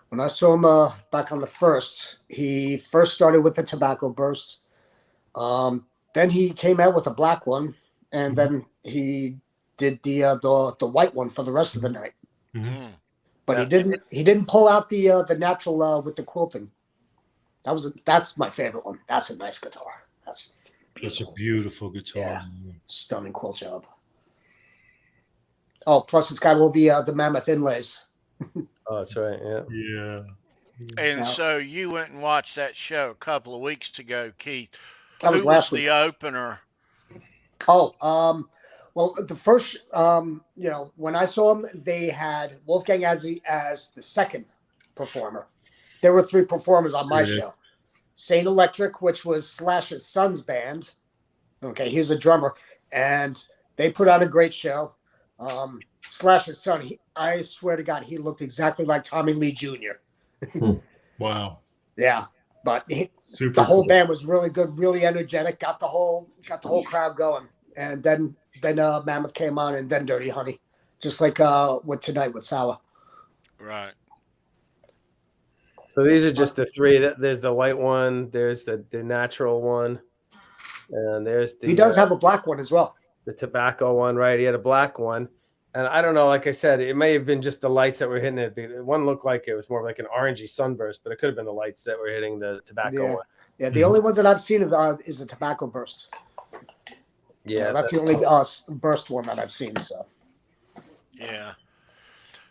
When I saw him back on the first, he first started with the Tobacco Burst. Then he came out with a black one, and then he did the white one for the rest of the night. Mm-hmm. But he didn't pull out the natural with the quilting. That's my favorite one. That's a nice guitar. It's a beautiful guitar. Yeah. Stunning quilt job. Oh, plus it's got all the Mammoth inlays. Oh, that's right. Yeah. Yeah. And so you went and watched that show a couple of weeks ago, Keith. That was last week. The opener? Oh, Well, the first, when I saw them, they had Wolfgang as the second performer. There were 3 performers on my show. Saint Electric, which was Slash's son's band. Okay, he was a drummer, and they put on a great show. Slash's son, I swear to God, he looked exactly like Tommy Lee Jr. Wow. Yeah, but Super the whole cool. band was really good, really energetic, got the whole crowd going. And then Mammoth came on, and then Dirty Honey, just like with tonight with Sour. Right. So these are just the 3. There's the white one. There's the natural one, and there's the. He does have a black one as well. The tobacco one, right? He had a black one, and I don't know. Like I said, it may have been just the lights that were hitting it. The one looked like it was more like an orangey sunburst, but it could have been the lights that were hitting the tobacco one. Yeah, the only ones that I've seen is the tobacco burst. Yeah, that's the only burst one that I've seen. So. Yeah.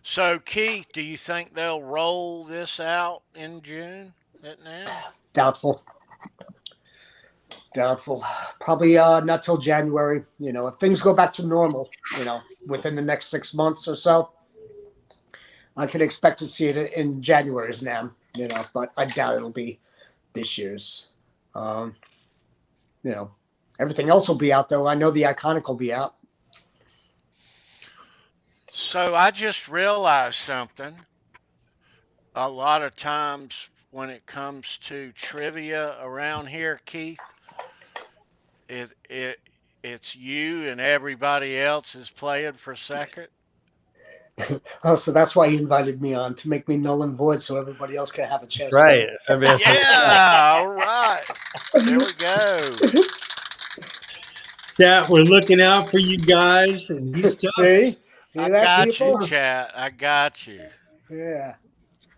So, Keith, do you think they'll roll this out in June at now? Doubtful. Probably not till January. If things go back to normal, within the next 6 months or so, I can expect to see it in January's now, but I doubt it'll be this year's. Everything else will be out, though. I know the Iconic will be out. So I just realized something. A lot of times when it comes to trivia around here, Keith, it's you and everybody else is playing for second. Oh, so that's why he invited me on, to make me null and void, so everybody else can have a chance. Right. Yeah. All right. There we go. Chat, we're looking out for you guys, and he's tough. See I that, got people? you, chat. I got you. Yeah.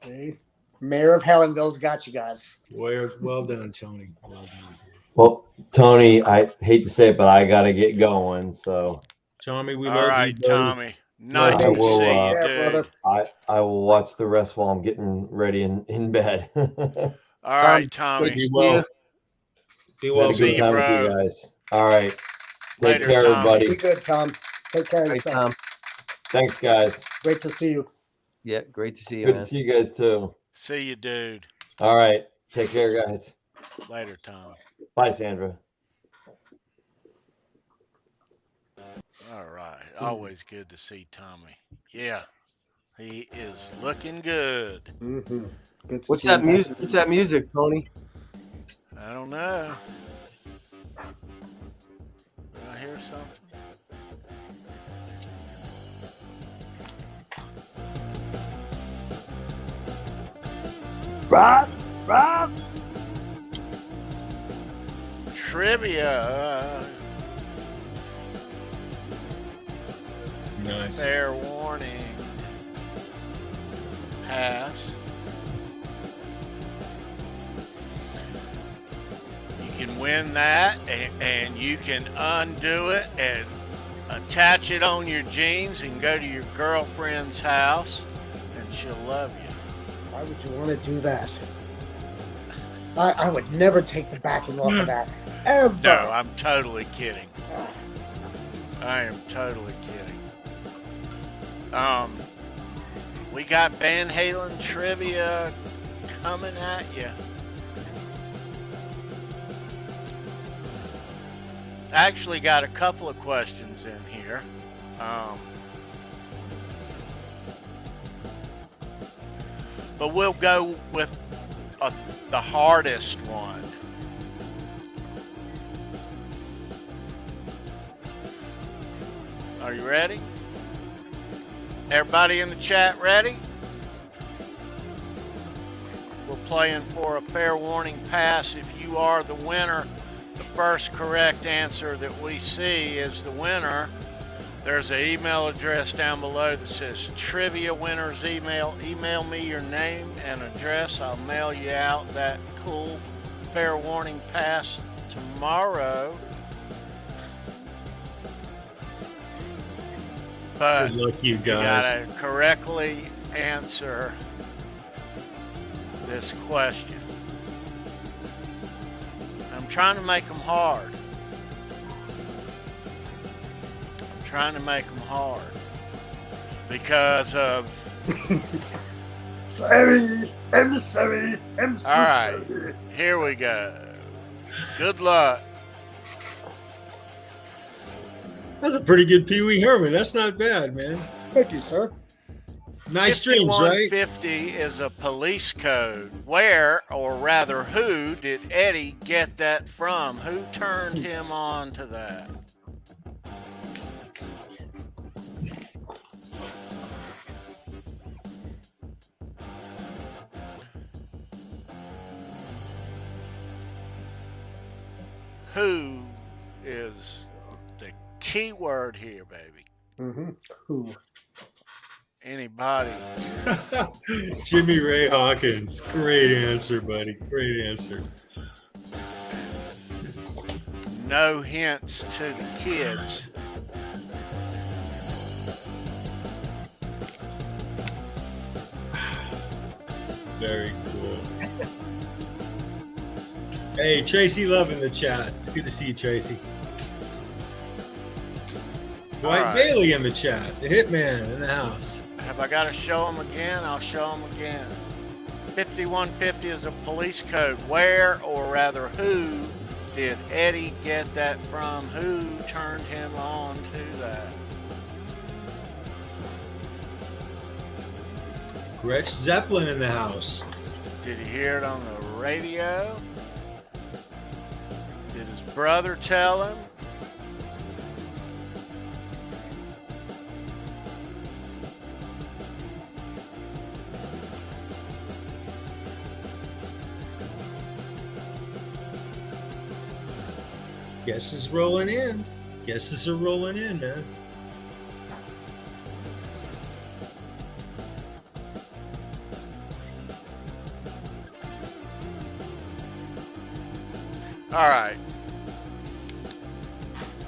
See? Mayor of Halenville's got you guys. Well done, Tony. Well done. Well, Tony, I hate to say it, but I got to get going. So, Tommy, we All love right, you, buddy. Tommy. Nice I to will, see you, Yeah, dude. brother. I will watch the rest while I'm getting ready in bed. All right, Tommy. Be well. Be well. Had a See good you, time with bro. you guys. All right. Take Later, care, Tom. everybody. Be good, Tom. Take care of Thanks, yourself. Tom. Thanks, guys. Great to see you. Yeah, great to see you, Good man. to see you guys too. See you, dude. All right. Take care, guys. Later, Tom. Bye, Sandra. All right. Always good to see Tommy. Yeah. He is looking good. Mm-hmm. Good to What's see that you. music? What's that music, Tony? I don't know. Did I hear something? Rob. Trivia. Nice. FairWarning Pass. You can win that, and you can undo it and attach it on your jeans and go to your girlfriend's house, and she'll love you. Why would you want to do that? I would never take the backing off of that. Ever. No, I'm totally kidding. I am totally kidding. We got Van Halen trivia coming at you. Actually got a couple of questions in here. But we'll go with the hardest one. Are you ready? Everybody in the chat ready? We're playing for a FairWarning Pass. If you are the winner, the first correct answer that we see is the winner. There's an email address down below that says Trivia Winners Email. Email me your name and address. I'll mail you out that cool FairWarning Pass tomorrow. But Good luck, you you guys. gotta correctly answer this question. I'm trying to make them hard. I'm trying to make them hard because of. Sorry, I'm sorry. I'm so All right, sorry. here we go. Good luck. That's a pretty good Pee Wee Herman. That's not bad, man. Thank you, sir. Nice dreams, right? 5150 is a police code. Where, or rather who, did Eddie get that from? Who turned him on to that? Who is the key word here, baby? Mm-hmm. Who? Anybody? Jimmy Ray Hawkins. Great answer, buddy. Great answer. No hints to the kids. Very cool. Hey, Tracy Love in the chat. It's good to see you, Tracy. Dwight right. Bailey in the chat. The hitman in the house. Have I got to show them again? I'll show them again. 5150 is a police code. Where, or rather who, did Eddie get that from? Who turned him on to that? Gretch Zeppelin in the house. Did he hear it on the radio? Did his brother tell him? Guesses rolling in. Guesses are rolling in, man. All right.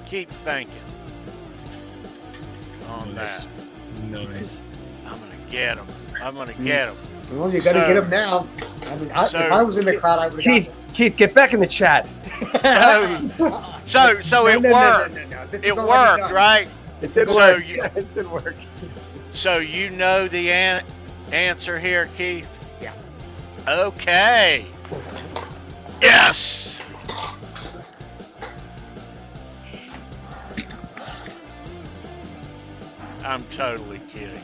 Keep thinking on Nice. that. Nice. I'm going to get him. I'm going to get him. Well, you got to So- get him now. I mean, if so- I was in the crowd, I would have Keith, get back in the chat. So it worked. It worked, right? It did So work. you- It did work. So you know the answer here, Keith? Yeah. Okay. Yes. I'm totally kidding.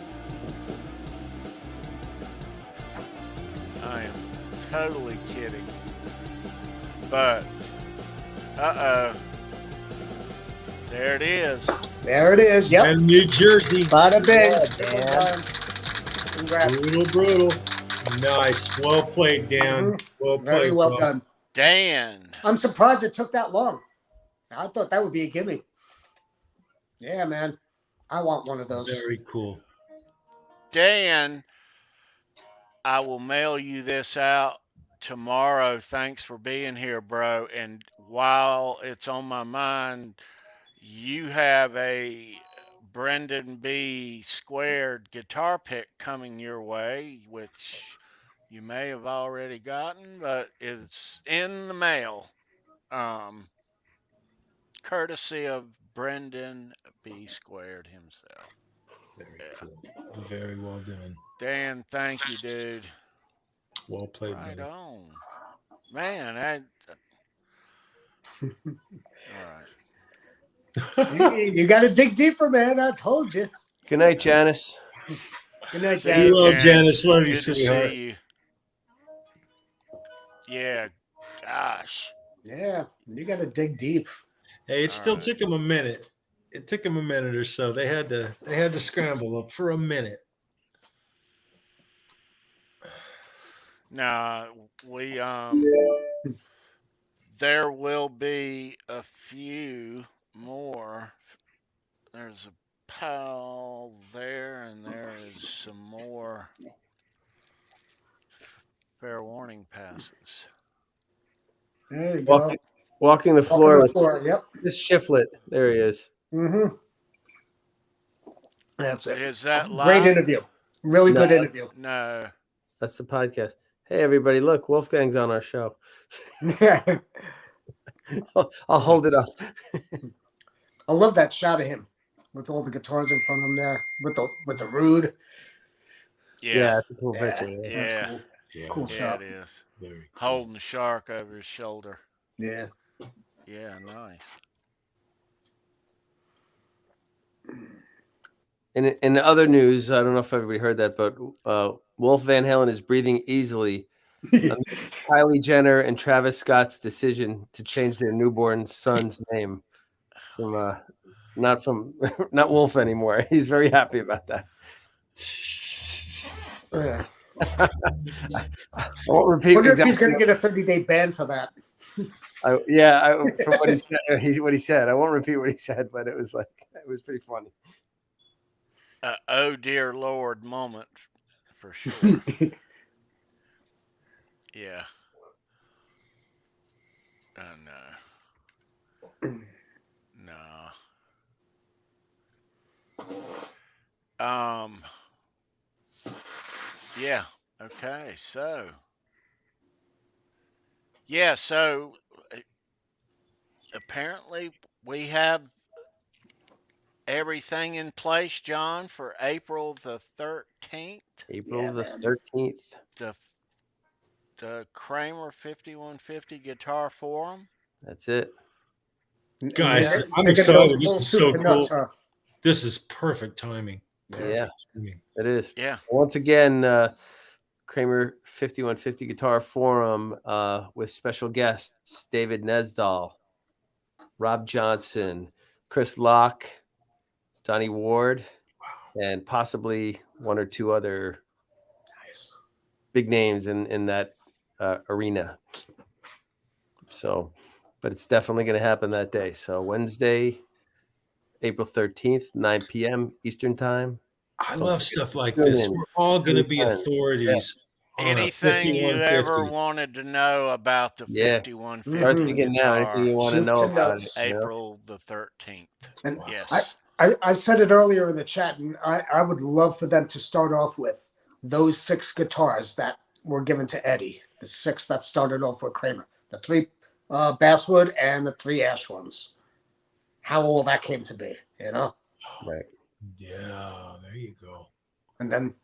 I am totally kidding. But, uh-oh. There it is. There it is. Yep. And New Jersey. Bada bing. Yeah, Congrats. Brutal. Nice. Well played, Dan. Well played. Very well bro. done. Dan. I'm surprised it took that long. I thought that would be a gimme. Yeah, man. I want one of those. Very cool. Dan, I will mail you this out tomorrow. Thanks for being here, bro. And while it's on my mind, you have a Brendan B squared guitar pick coming your way, which you may have already gotten, but it's in the mail. Courtesy of Brendan B squared himself. Very cool. Very well done. Dan, thank you, dude. Well played, Right brother. on. Man, all right. You got to dig deeper, man. I told you. Good night, Janice. Good night, See You Janice. will, Janice. Love you, Good to sweetheart. see you. Yeah, gosh. Yeah, you got to dig deep. Hey, it still All right. took them a minute. It took them a minute or so. They had to scramble up for a minute. Now, we there will be a few more. There's a pile there, and there is some more fair warning passes. There you go. Walking the Walking floor the with floor. Yep. this Shiflet. There he is. Mm-hmm. That's it. Is that live? Great interview. Really No, good that's- interview. No. That's the podcast. Hey, everybody, look, Wolfgang's on our show. I'll hold it up. I love that shot of him. with all the guitars in front of him there, with the Rude. Yeah. that's a cool picture. Yeah. That's Yeah. cool. Yeah, Cool Yeah, shot. it is. very cool. Holding the shark over his shoulder. Yeah. Yeah, nice. In the other news, I don't know if everybody heard that, but Wolf Van Halen is breathing easily on Kylie Jenner and Travis Scott's decision to change their newborn son's name from not Wolf anymore. He's very happy about that. Yeah. I won't repeat Wonder if he's exactly. going to get a 30-day ban for that. From what he said, what he said. I won't repeat what he said, but it was pretty funny. Oh dear Lord moment for sure. Yeah. No. No. Yeah. Okay. So. Yeah. So. Apparently, we have everything in place, John, for April the 13th. April the 13th. The Kramer 5150 Guitar Forum. That's it. Guys, They're I'm gonna go excited. This full is soup so to cool. nuts, huh? This is perfect timing. Yeah. Timing. It is. Yeah. Once again, Kramer 5150 Guitar Forum with special guests David Nesdall, Rob Johnson, Chris Locke, Donnie Ward, and possibly one or two other big names in that arena. So, but it's definitely going to happen that day. So Wednesday, April 13th, 9 p.m. Eastern time. I love stuff like this. We're all going to be authorities. On Anything you 5150. ever wanted to know about the 5150 Start thinking now. Anything you want to know about it. April the 13th. And yes. I said it earlier in the chat, and I would love for them to start off with those 6 guitars that were given to Eddie. The 6 that started off with Kramer. The 3 basswood and the 3 ash ones. How all that came to be, you know? Right. Yeah, there you go. And then,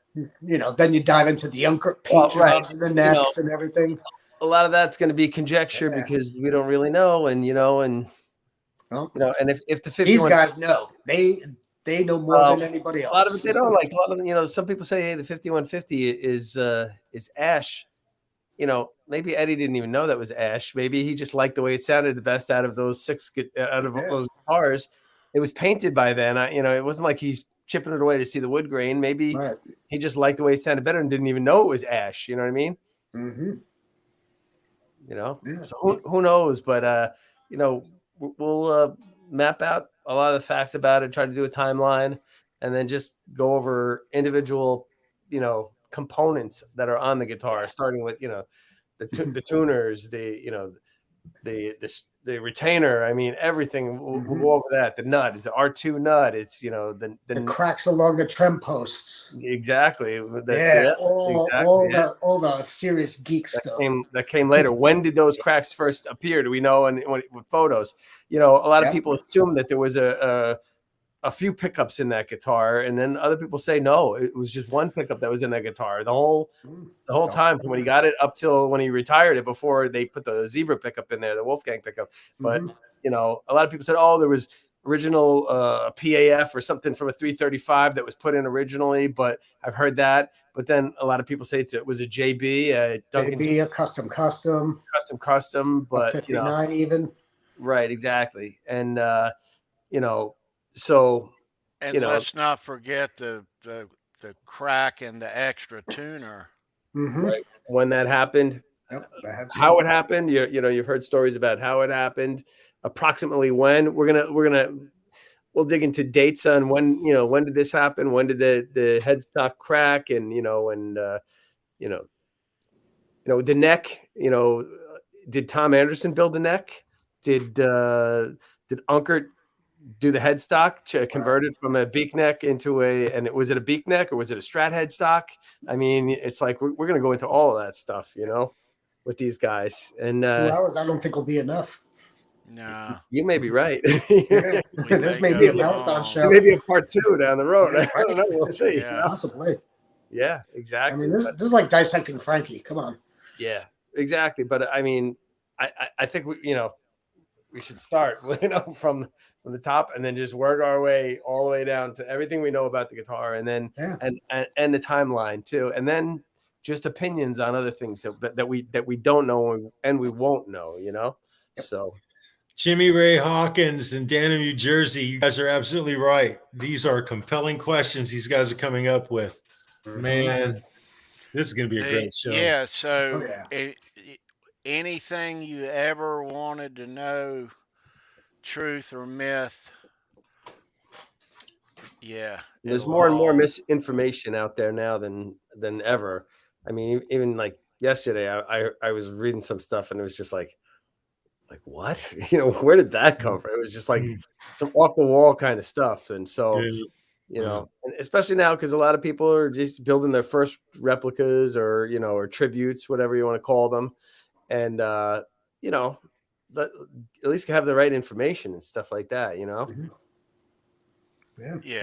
then you dive into the younger paint jobs and the necks and everything. A lot of that's going to be conjecture because we don't really know. And, and if the 51, these guys know, they know more than anybody else. A lot of it they don't like. A lot of some people say, hey, the 5150 is ash. Maybe Eddie didn't even know that was ash. Maybe he just liked the way it sounded the best out of those 6 those guitars. It was painted by then. It wasn't like he's chipping it away to see the wood grain. Maybe he just liked the way it sounded better and didn't even know it was ash. You know what I mean? Mm-hmm. So who knows? But we'll map out a lot of the facts about it, try to do a timeline, and then just go over individual, components that are on the guitar, starting with the tuners, the retainer. I mean, everything. We'll go over that. The nut is the R2 nut. It's the cracks along the trem posts. Exactly. All the serious geek stuff that came later. When did those cracks first appear? Do we know? And with photos, a lot of people assume that there was a few pickups in that guitar, and then other people say no, it was just one pickup that was in that guitar the whole time from when he got it up till when he retired it, before they put the Zebra pickup in there, the Wolfgang pickup. But a lot of people said, oh, there was original PAF or something from a 335 that was put in originally, but I've heard that. But then a lot of people say it was a JB, Duncan JB, a custom, but 59 even. Right, exactly, and so, let's not forget the crack in the extra tuner. Right. When that happened, how it happened. You've heard stories about how it happened. Approximately when we'll dig into dates on when did this happen? When did the headstock crack? And the neck. Did Tom Anderson build the neck? Did Unkert do the headstock, convert it from a beak neck into was it a beak neck or was it a Strat headstock? I mean, it's like we're going to go into all of that stuff, with these guys. And 2 hours, I don't think will be enough. No, You may be right. Yeah. we This may may be go a marathon long. show. Maybe a part 2 down the road. Yeah, I don't know. We'll see. Yeah. Possibly. Yeah, I exactly. mean, this is like dissecting Frankie. Come on. Yeah, exactly. But I mean, I think we should start from the top and then just work our way all the way down to everything we know about the guitar, and then and the timeline too, and then just opinions on other things that we don't know and we won't know. Yep. So Jimmy Ray Hawkins in Danham, New Jersey. You guys are absolutely right. These are compelling questions these guys are coming up with. Man, this is going to be a great show. Yeah. So, Oh, yeah. anything you ever wanted to know, truth or myth? Yeah. there's it'll more and more all- misinformation out there now than ever. I mean, even like yesterday, I was reading some stuff and it was just like what? Where did that come from? It was just like some off the wall kind of stuff. And so, and especially now, because a lot of people are just building their first replicas or tributes, whatever you want to call them. And, but at least have the right information and stuff like that, Yeah.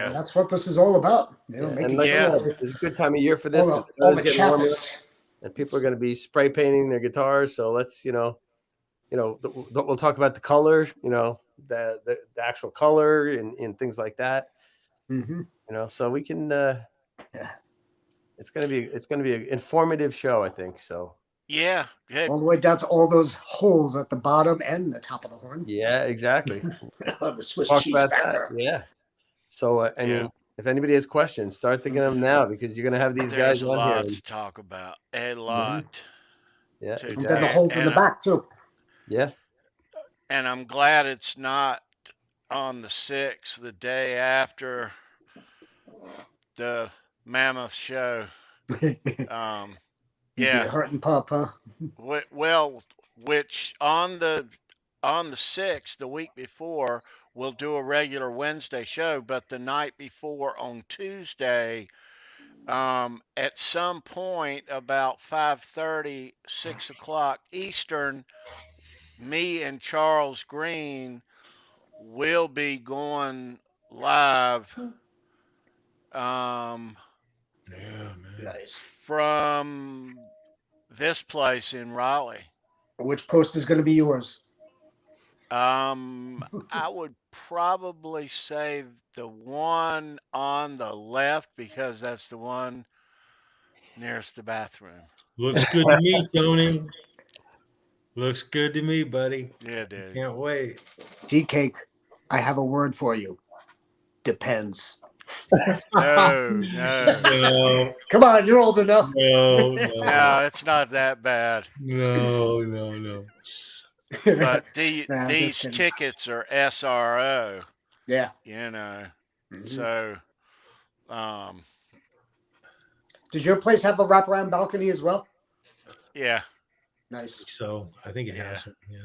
And that's what this is all about. And Making like sure Yeah. it's a good time of year for this. all 'cause the weather's getting warmer, chaffers. and people are going to be spray painting their guitars. So let's, we'll talk about the color, the actual color and things like that. Mm-hmm. So we can. It's gonna be an informative show, I think. So Yeah. All the way down to all those holes at the bottom and the top of the horn. yeah, exactly. The Swiss Talk cheese about factor. that. Yeah. So I mean, if anybody has questions, start thinking of them now because you're gonna have these There's guys a on lot here. to talk about. A lot. Yeah, to- And then the holes in the back too. Yeah. And I'm glad it's not on the 6th, the day after the Mammoth show. You'd be a hurting pup, huh? Well, which on the 6th, the week before, we'll do a regular Wednesday show, but the night before on Tuesday, at some point about 5:30, 6 o'clock Eastern, me and Charles Green will be going live Yeah, man. Nice. from this place in Raleigh. Which post is going to be yours? I would probably say the one on the left because that's the one nearest the bathroom. Looks good to me, Tony. Looks good to me, buddy. Yeah, dude. Can't wait. G-Cake, I have a word for you. Depends. No. No, Come on, you're old enough. no, No, it's not that bad. no. But Nah, these just kidding. tickets are SRO, Yeah. Mm-hmm. So, Did your place have a wraparound balcony as well? yeah, Nice. So I think it has one. Yeah.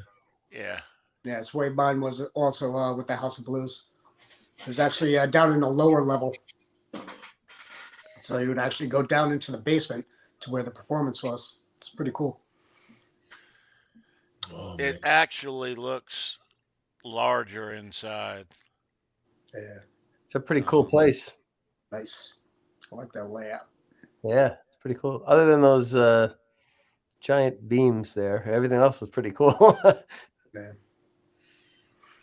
yeah. Yeah, it's where mine was also with the House of Blues. It was actually down in a lower level. So you would actually go down into the basement to where the performance was. It's pretty cool. Oh, It man. actually looks larger inside. Yeah. It's a pretty cool place. Nice. I like that layout. Yeah, it's pretty cool. Other than those giant beams there, everything else is pretty cool. Man.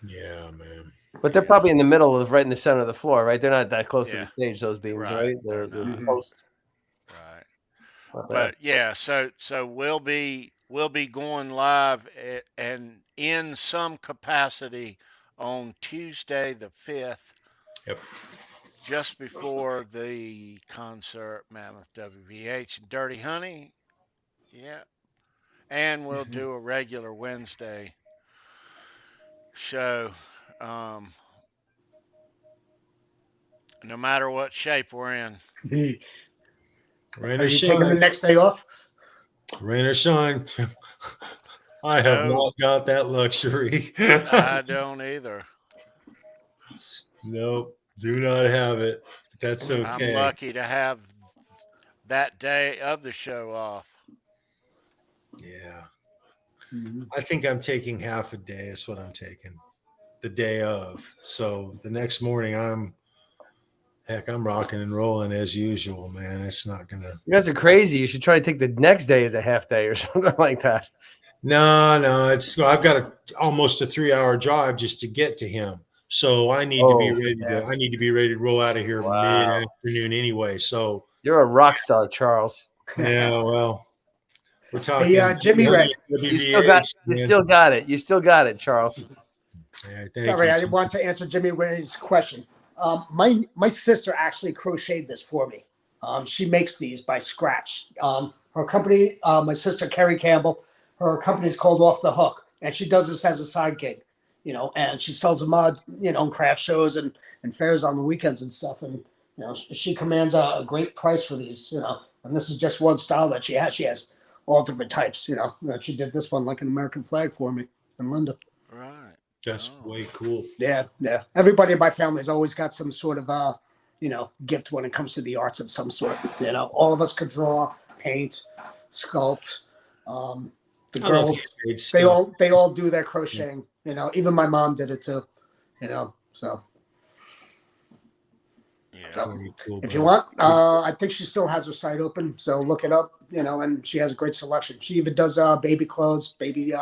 Yeah, man. But they're probably in the middle of right in the center of the floor, right? They're not that close to Yeah. the stage, those beams, Right. right? They're They're not. posts. Right. Not bad. But yeah, so we'll be going live and in some capacity on Tuesday the 5th. Yep. Just before the concert, Mammoth WVH and Dirty Honey. Yeah. And we'll do a regular Wednesday show. No matter what shape we're in. Rain Are or you taking the shine. next day off? Rain or shine. I have No. not got that luxury. I don't either. Nope, do not have it. That's okay. I'm lucky to have that day of the show off. Yeah. I think I'm taking half a day is what I'm taking. The day of. So the next morning I'm rocking and rolling as usual, man. It's not gonna. You guys are crazy. You should try to take the next day as a half day or something like that. No. I've got almost a 3-hour drive just to get to him. So I need to be ready to. I need to be ready to roll out of here mid-afternoon anyway. So you're a rock star, Charles. yeah, well, we're talking. Hey, Jimmy Red. You still got it. You still got it, Charles. Yeah, Sorry, I want to answer Jimmy Red's question. My sister actually crocheted this for me. She makes these by scratch. Her company, my sister Carrie Campbell, her company is called Off the Hook, and she does this as a side gig, and she sells them, craft shows and fairs on the weekends and stuff. And she commands a great price for these, And this is just one style that she has. She has all different types, She did this one like an American flag for me and Linda. Right. That's way cool. Yeah. Everybody in my family has always got some sort of gift when it comes to the arts of some sort. All of us could draw, paint, sculpt. The girls, they all do their crocheting. Even my mom did it too. So. Yeah. If you want, I think she still has her site open. So look it up. And she has a great selection. She even does baby clothes, baby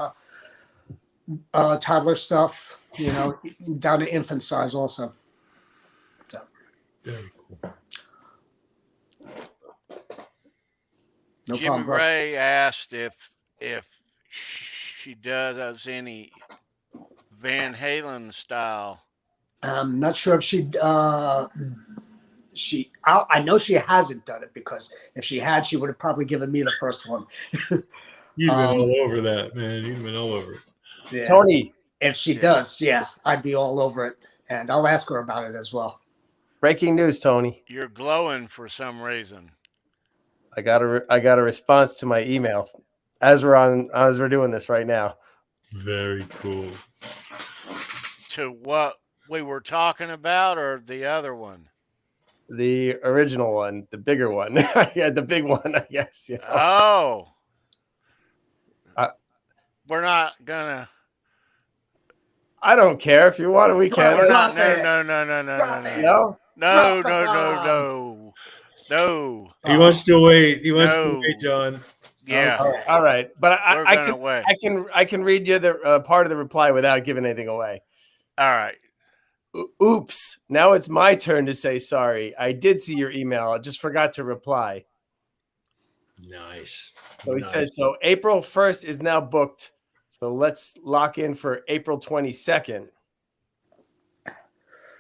toddler stuff. Down to infant size also. So. Very cool. No Jimmy problem, bro. Ray asked if she does any Van Halen style. I'm not sure if I know she hasn't done it, because if she had, she would have probably given me the first one. You've been all over that, man. You've been all over it. Yeah. Tony, if she does, I'd be all over it, and I'll ask her about it as well. breaking news, Tony. You're glowing for some reason. I got a response to my email as we're doing this right now. Very cool. To what we were talking about, or the other one? The original one, the bigger one. Yeah, the big one, I guess. Oh. We're not gonna. I don't care. If you want it, we can. We're not. No. He wants to wait. He wants to wait, John. Yeah. Okay. All right, but I can read you the part of the reply without giving anything away. All right. Oops. Now it's my turn to say sorry. I did see your email. I just forgot to reply. Nice. So he says, so April 1st is now booked. So let's lock in for April 22nd.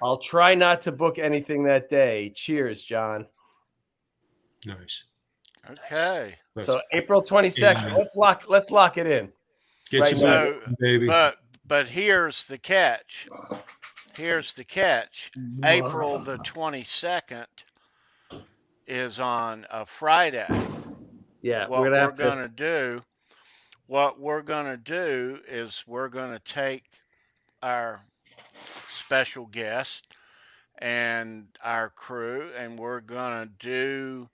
I'll try not to book anything that day. Cheers, John. Nice. Okay. So April 22nd. Let's lock it in. Get your baby. But here's the catch. April the 22nd is on a Friday. Yeah, What we're gonna do is we're gonna take our special guest and our crew, and we're gonna do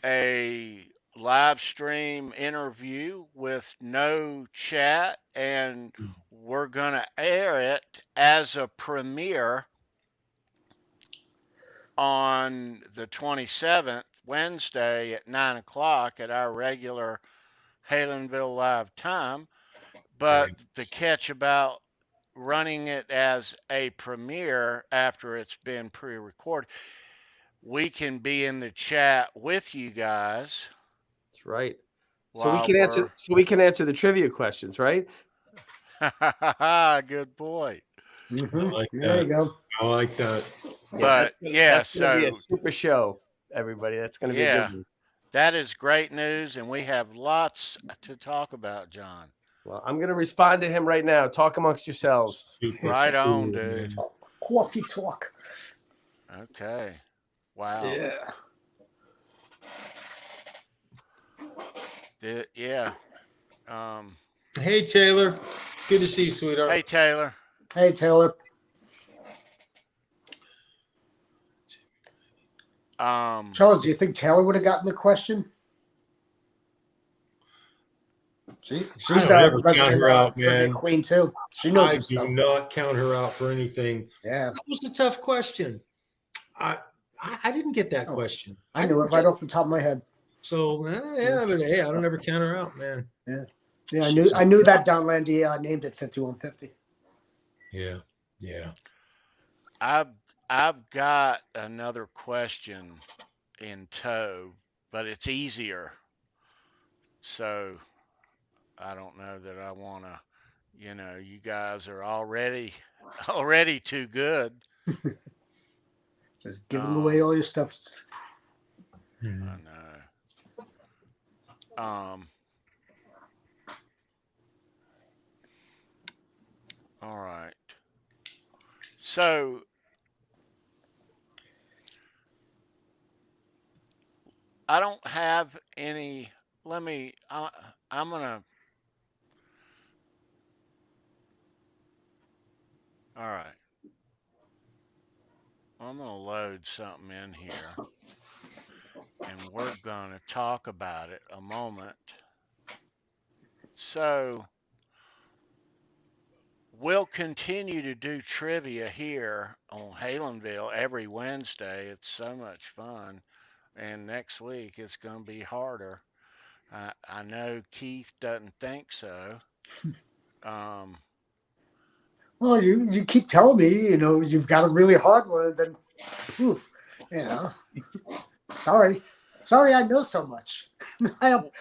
a live stream interview with no chat, and we're gonna air it as a premiere on the 27th, Wednesday at 9 o'clock at our regular Halenville live time. But the catch about running it as a premiere after it's been pre-recorded, we can be in the chat with you guys. That's right. So we can answer the trivia questions, right? Good boy. Mm-hmm. I like there that. you go. I like that. But that's gonna be a super show, everybody. That's gonna be a good one. That is great news, and we have lots to talk about, John. Well, I'm gonna respond to him right now. Talk amongst yourselves. Super right on, cool, dude. Man. Coffee talk. Okay. Wow. Yeah. Hey, Taylor. Good to see you, sweetheart. Hey, Taylor. Hey, Taylor. Charles, do you think Taylor would have gotten the question? She's don't a ever count resident her out, trivia man. queen too. She knows I her do stuff. not count her out for anything. Yeah, That was a tough question. I didn't get that question. I knew it right off the top of my head. So yeah, but hey, I don't ever count her out, man. Yeah, I knew that Downlandy named it 5150. Yeah. I've got another question in tow, but it's easier. So I don't know that I want to. You guys are already too good. Just giving away all your stuff. I know. All right. So I don't have any. I'm gonna. All right. I'm gonna load something in here, and we're gonna talk about it a moment. So we'll continue to do trivia here on Halenville every Wednesday. It's so much fun. And next week it's going to be harder. I know Keith doesn't think so. Well, you keep telling me, you've got a really hard one, then poof, Sorry, I know so much.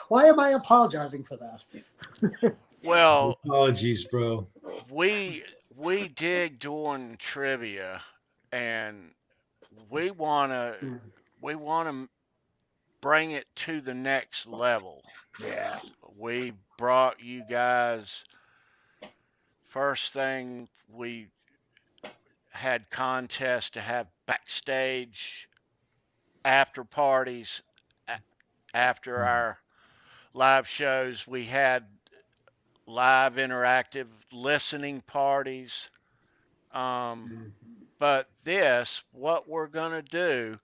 Why am I apologizing for that? Well, apologies, bro. We dig doing trivia, and we wanna bring it to the next level. Yeah. We brought you guys. First thing, we had contests to have backstage after parties after our live shows. We had live interactive listening parties. But what we're going to do,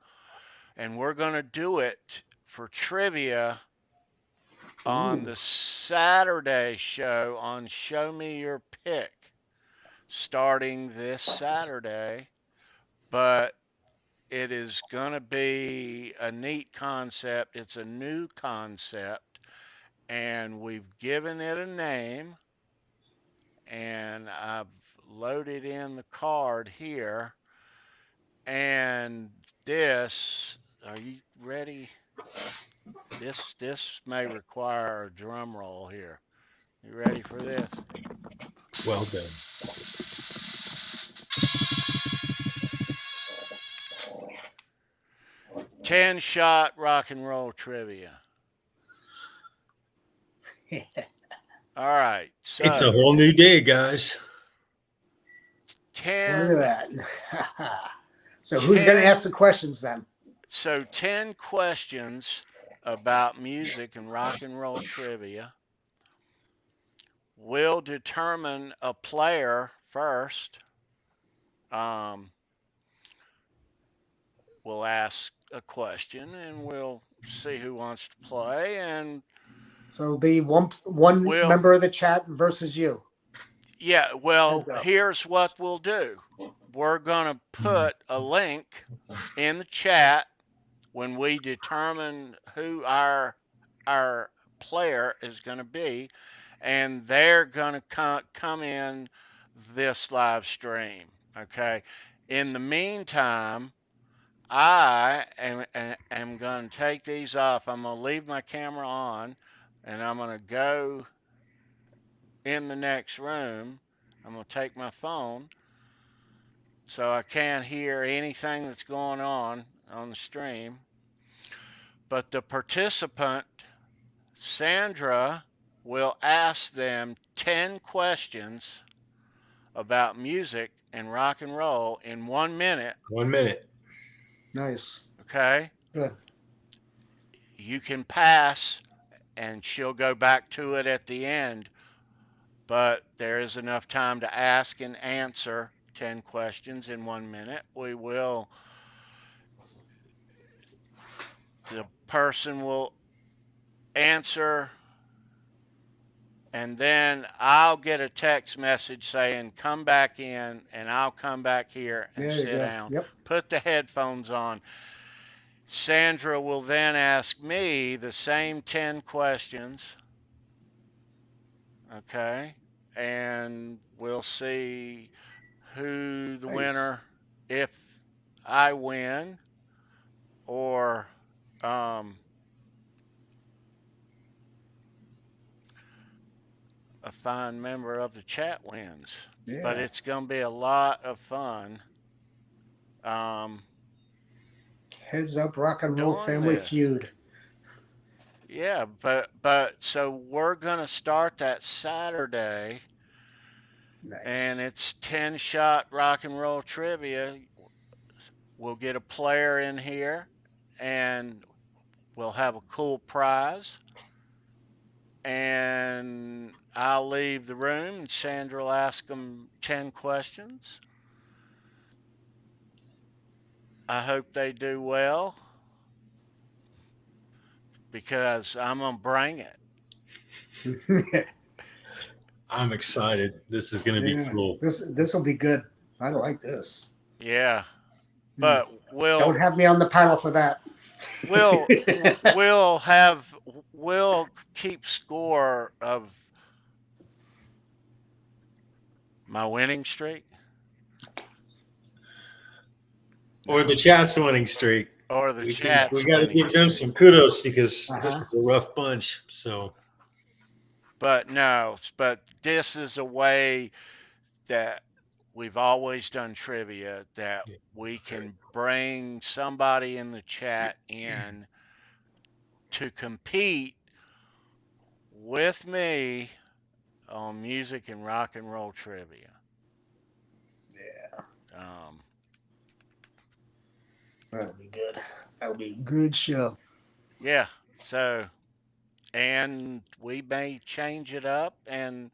and we're going to do it for trivia on the Saturday show on Show Me Your Pick, starting this Saturday. But it is going to be a neat concept. It's a new concept, and we've given it a name, and I've loaded in the card here. And are you ready? This may require a drum roll here. You ready for this? Well done. Ten-shot rock and roll trivia. All right. So it's a whole new day, guys. 10. Look at that. So who's going to ask the questions then? So 10 questions about music and rock and roll trivia. We'll determine a player first. We'll ask a question and we'll see who wants to play. And so it'll be one member of the chat versus you. Yeah, well, here's what we'll do. We're going to put a link in the chat when we determine who our player is going to be, and they're going to come in this live stream. Okay. In the meantime, I am going to take these off. I'm going to leave my camera on, and I'm going to go in the next room. I'm going to take my phone so I can't hear anything that's going on the stream. But the participant, Sandra, will ask them 10 questions about music and rock and roll in 1 minute. 1 minute. Nice. Okay? Good. You can pass, and she'll go back to it at the end. But there is enough time to ask and answer 10 questions in 1 minute. The person will answer and then I'll get a text message saying, come back in, and I'll come back here and There you sit go. down. Yep. Put the headphones on. Sandra will then ask me the same 10 questions. Okay. And we'll see who the Nice. winner, if I win, or a fine member of the chat wins. Yeah. But it's going to be a lot of fun. Heads up, Rock and Roll Doing Family this. Feud. Yeah, but so we're going to start that Saturday, Nice. and it's 10-shot rock and roll trivia. We'll get a player in here, and we'll have a cool prize. And I'll leave the room, and Sandra will ask them 10 questions. I hope they do well, because I'm going to bring it. I'm excited. This is going to be cool. This will be good. I like this. Yeah. But Don't have me on the panel for that. we'll keep score of my winning streak. Or the chat's winning streak. Or the We chat's got to winning give them streak. some kudos, because this is a rough bunch. So, But this is a way that we've always done trivia, that we can bring somebody in the chat in to compete with me on music and rock and roll trivia. Yeah. That'll be good. That'll be a good show. Yeah. So, and we may change it up, and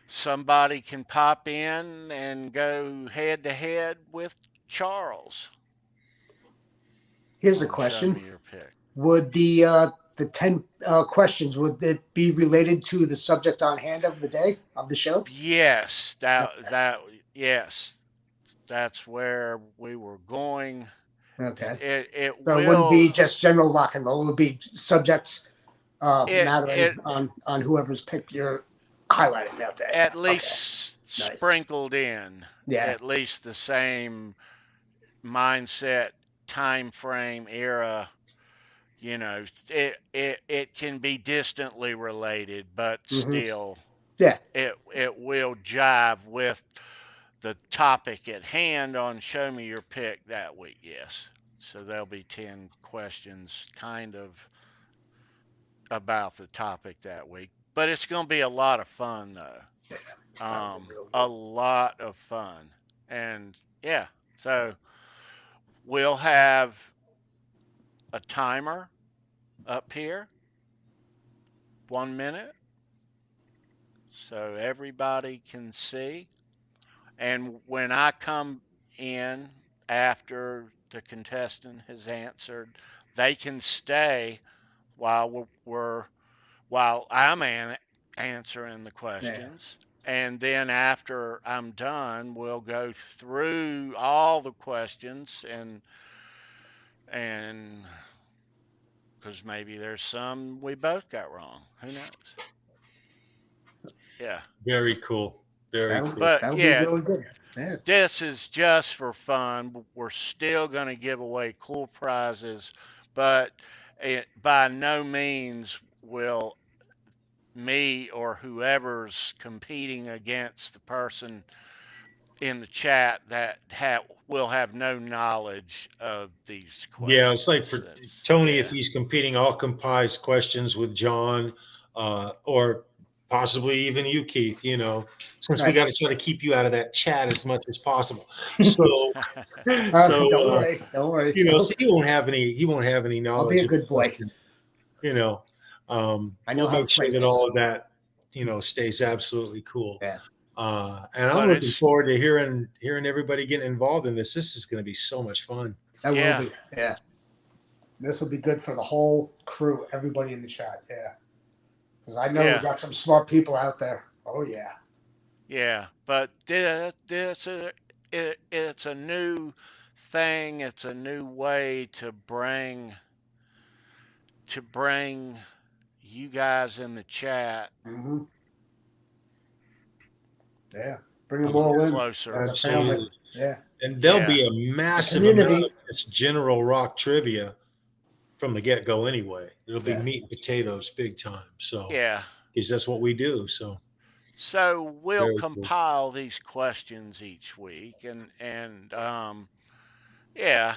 somebody can pop in and go head to head with Charles. Here's a question. Show me your pick. Would the 10 questions, would it be related to the subject on hand of the day, of the show? Yes, yes. That's where we were going. Okay. It So it wouldn't be just general rock and roll. It would be subjects mattering on whoever's pick you're highlighting that day. At least sprinkled in. Yeah. At least the same mindset, time frame, era. You know, it can be distantly related, but still, it will jive with the topic at hand on Show Me Your Pick that week. Yes, so there'll be 10 questions, kind of about the topic that week. But it's going to be a lot of fun, though. A lot of fun, and yeah, so we'll have a timer up here, 1 minute, so everybody can see. And when I come in after the contestant has answered, they can stay while I'm answering the questions. And then after I'm done, we'll go through all the questions, and because maybe there's some we both got wrong. Who knows? Yeah. very cool. Very cool. But That'll yeah, be really good. Yeah. this is just for fun. We're still going to give away cool prizes, but by no means will me or whoever's competing against the person in the chat that will have no knowledge of these questions. Yeah, it's like for Tony, if he's competing, I'll compile questions with John, or possibly even you, Keith, you know, since we got to try to keep you out of that chat as much as possible. So, don't worry. You know, so he won't have any knowledge. I'll be a good boy. You know, I know we'll make sure that all of that, you know, stays absolutely cool. Yeah. And I'm looking forward to hearing everybody getting involved in this. This is going to be so much fun. That will be. Yeah. This will be good for the whole crew, everybody in the chat. Yeah. Because I know we got some smart people out there. Oh yeah. Yeah, but it's a new thing. It's a new way to bring you guys in the chat Mm-hmm. Yeah, bring them all in closer. as a family. Yeah, and there'll be a massive amount of just general rock trivia from the get-go anyway. It'll be meat and potatoes big time. So yeah, because that's what we do. So we'll Very compile these questions each week, and yeah,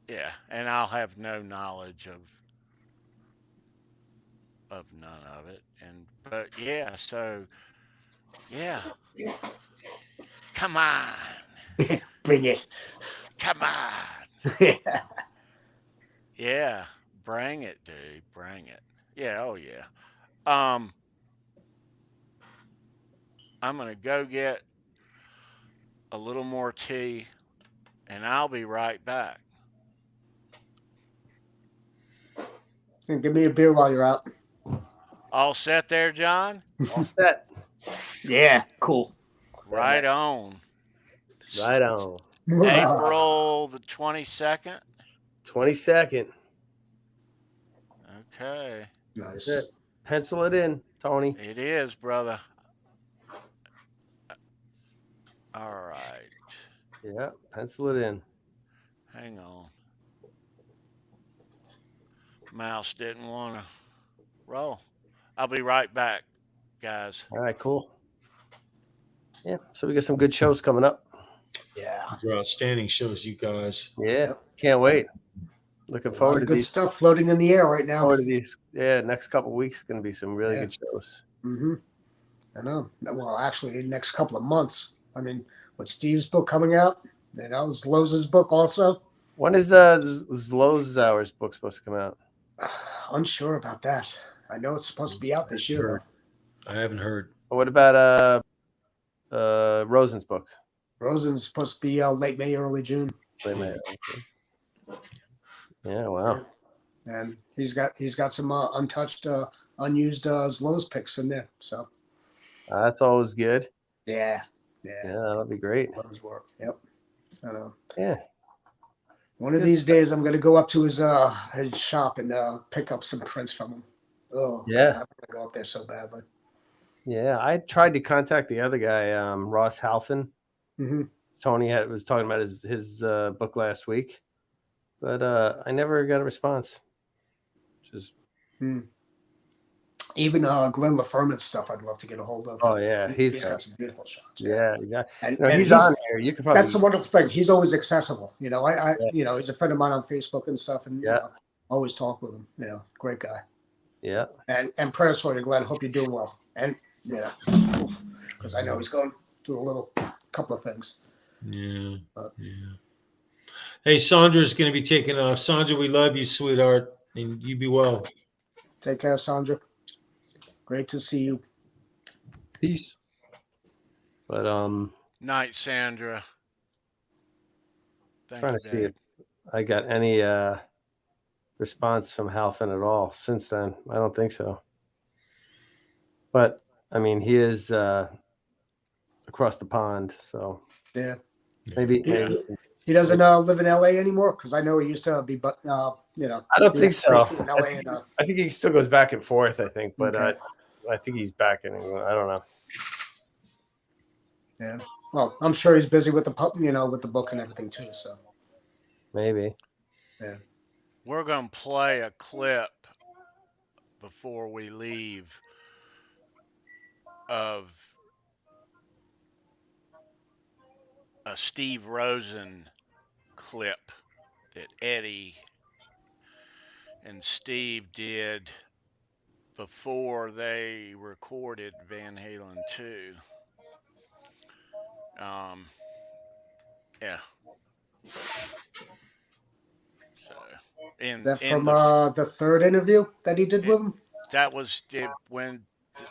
yeah, and I'll have no knowledge of none of it, but yeah, so yeah, come on, bring it, come on, yeah, bring it, dude, bring it, yeah, oh yeah, I'm gonna go get a little more tea, and I'll be right back. And give me a beer while you're out. All set there, John? All set. Yeah, cool. Right on. Right on. April the 22nd. 22nd. Okay. Nice. That's it. Pencil it in, Tony. It is, brother. All right. Yeah, pencil it in. Hang on. Mouse didn't want to roll. I'll be right back, guys. All right, cool. Yeah, so we got some good shows coming up. Yeah. These are outstanding shows, you guys. Yeah, can't wait. Looking forward to good these stuff floating in the air right now. Forward to these, next couple of weeks going to be some really good shows. Mm-hmm. I know. Well, actually, next couple of months. I mean, with Steve's book coming out, and that was Lowe's book also. When is Lowe's Hours book supposed to come out? Unsure about that. I know it's supposed to be out this year. I haven't heard. What about Rosen's book? Rosen's supposed to be late May, early June. Late May. Yeah, wow. And he's got some untouched, unused Lowe's picks in there. So that's always good. Yeah, that'll be great. Lowe's work. Yep. I know. Yeah. One of these days, I'm going to go up to his shop and pick up some prints from him. Oh, yeah. God, I'm going to go up there so badly. Yeah, I tried to contact the other guy, Ross Halfin. Mm-hmm. Tony was talking about his book last week, but I never got a response. Even Glenn LaFerman's stuff, I'd love to get a hold of. Oh yeah, he's got some beautiful shots. Yeah, exactly. And he's on there. You can probably. That's the wonderful thing. He's always accessible. You know, he's a friend of mine on Facebook and stuff, and always talk with him. You know, great guy. Yeah. And prayers for you, Glenn. Hope you're doing well. And because I know he's going through a couple of things. Yeah. Hey, Sandra's going to be taking off. Sandra, we love you, sweetheart, and you be well. Take care, Sandra. Great to see you. Peace. But night, Sandra. Trying to see if I got any response from Halfin at all since then. I don't think so. But I mean, he is across the pond, so maybe he doesn't live in LA anymore, because I know he used to be, but I don't think so. In LA and, I think he still goes back and forth. I think, but I think he's back in England. I don't know. Yeah. Well, I'm sure he's busy with the with the book and everything too. So maybe. Yeah. We're gonna play a clip before we leave of a Steve Rosen clip that Eddie and Steve did before they recorded Van Halen 2. Yeah. So from the third interview that he did with him? That was when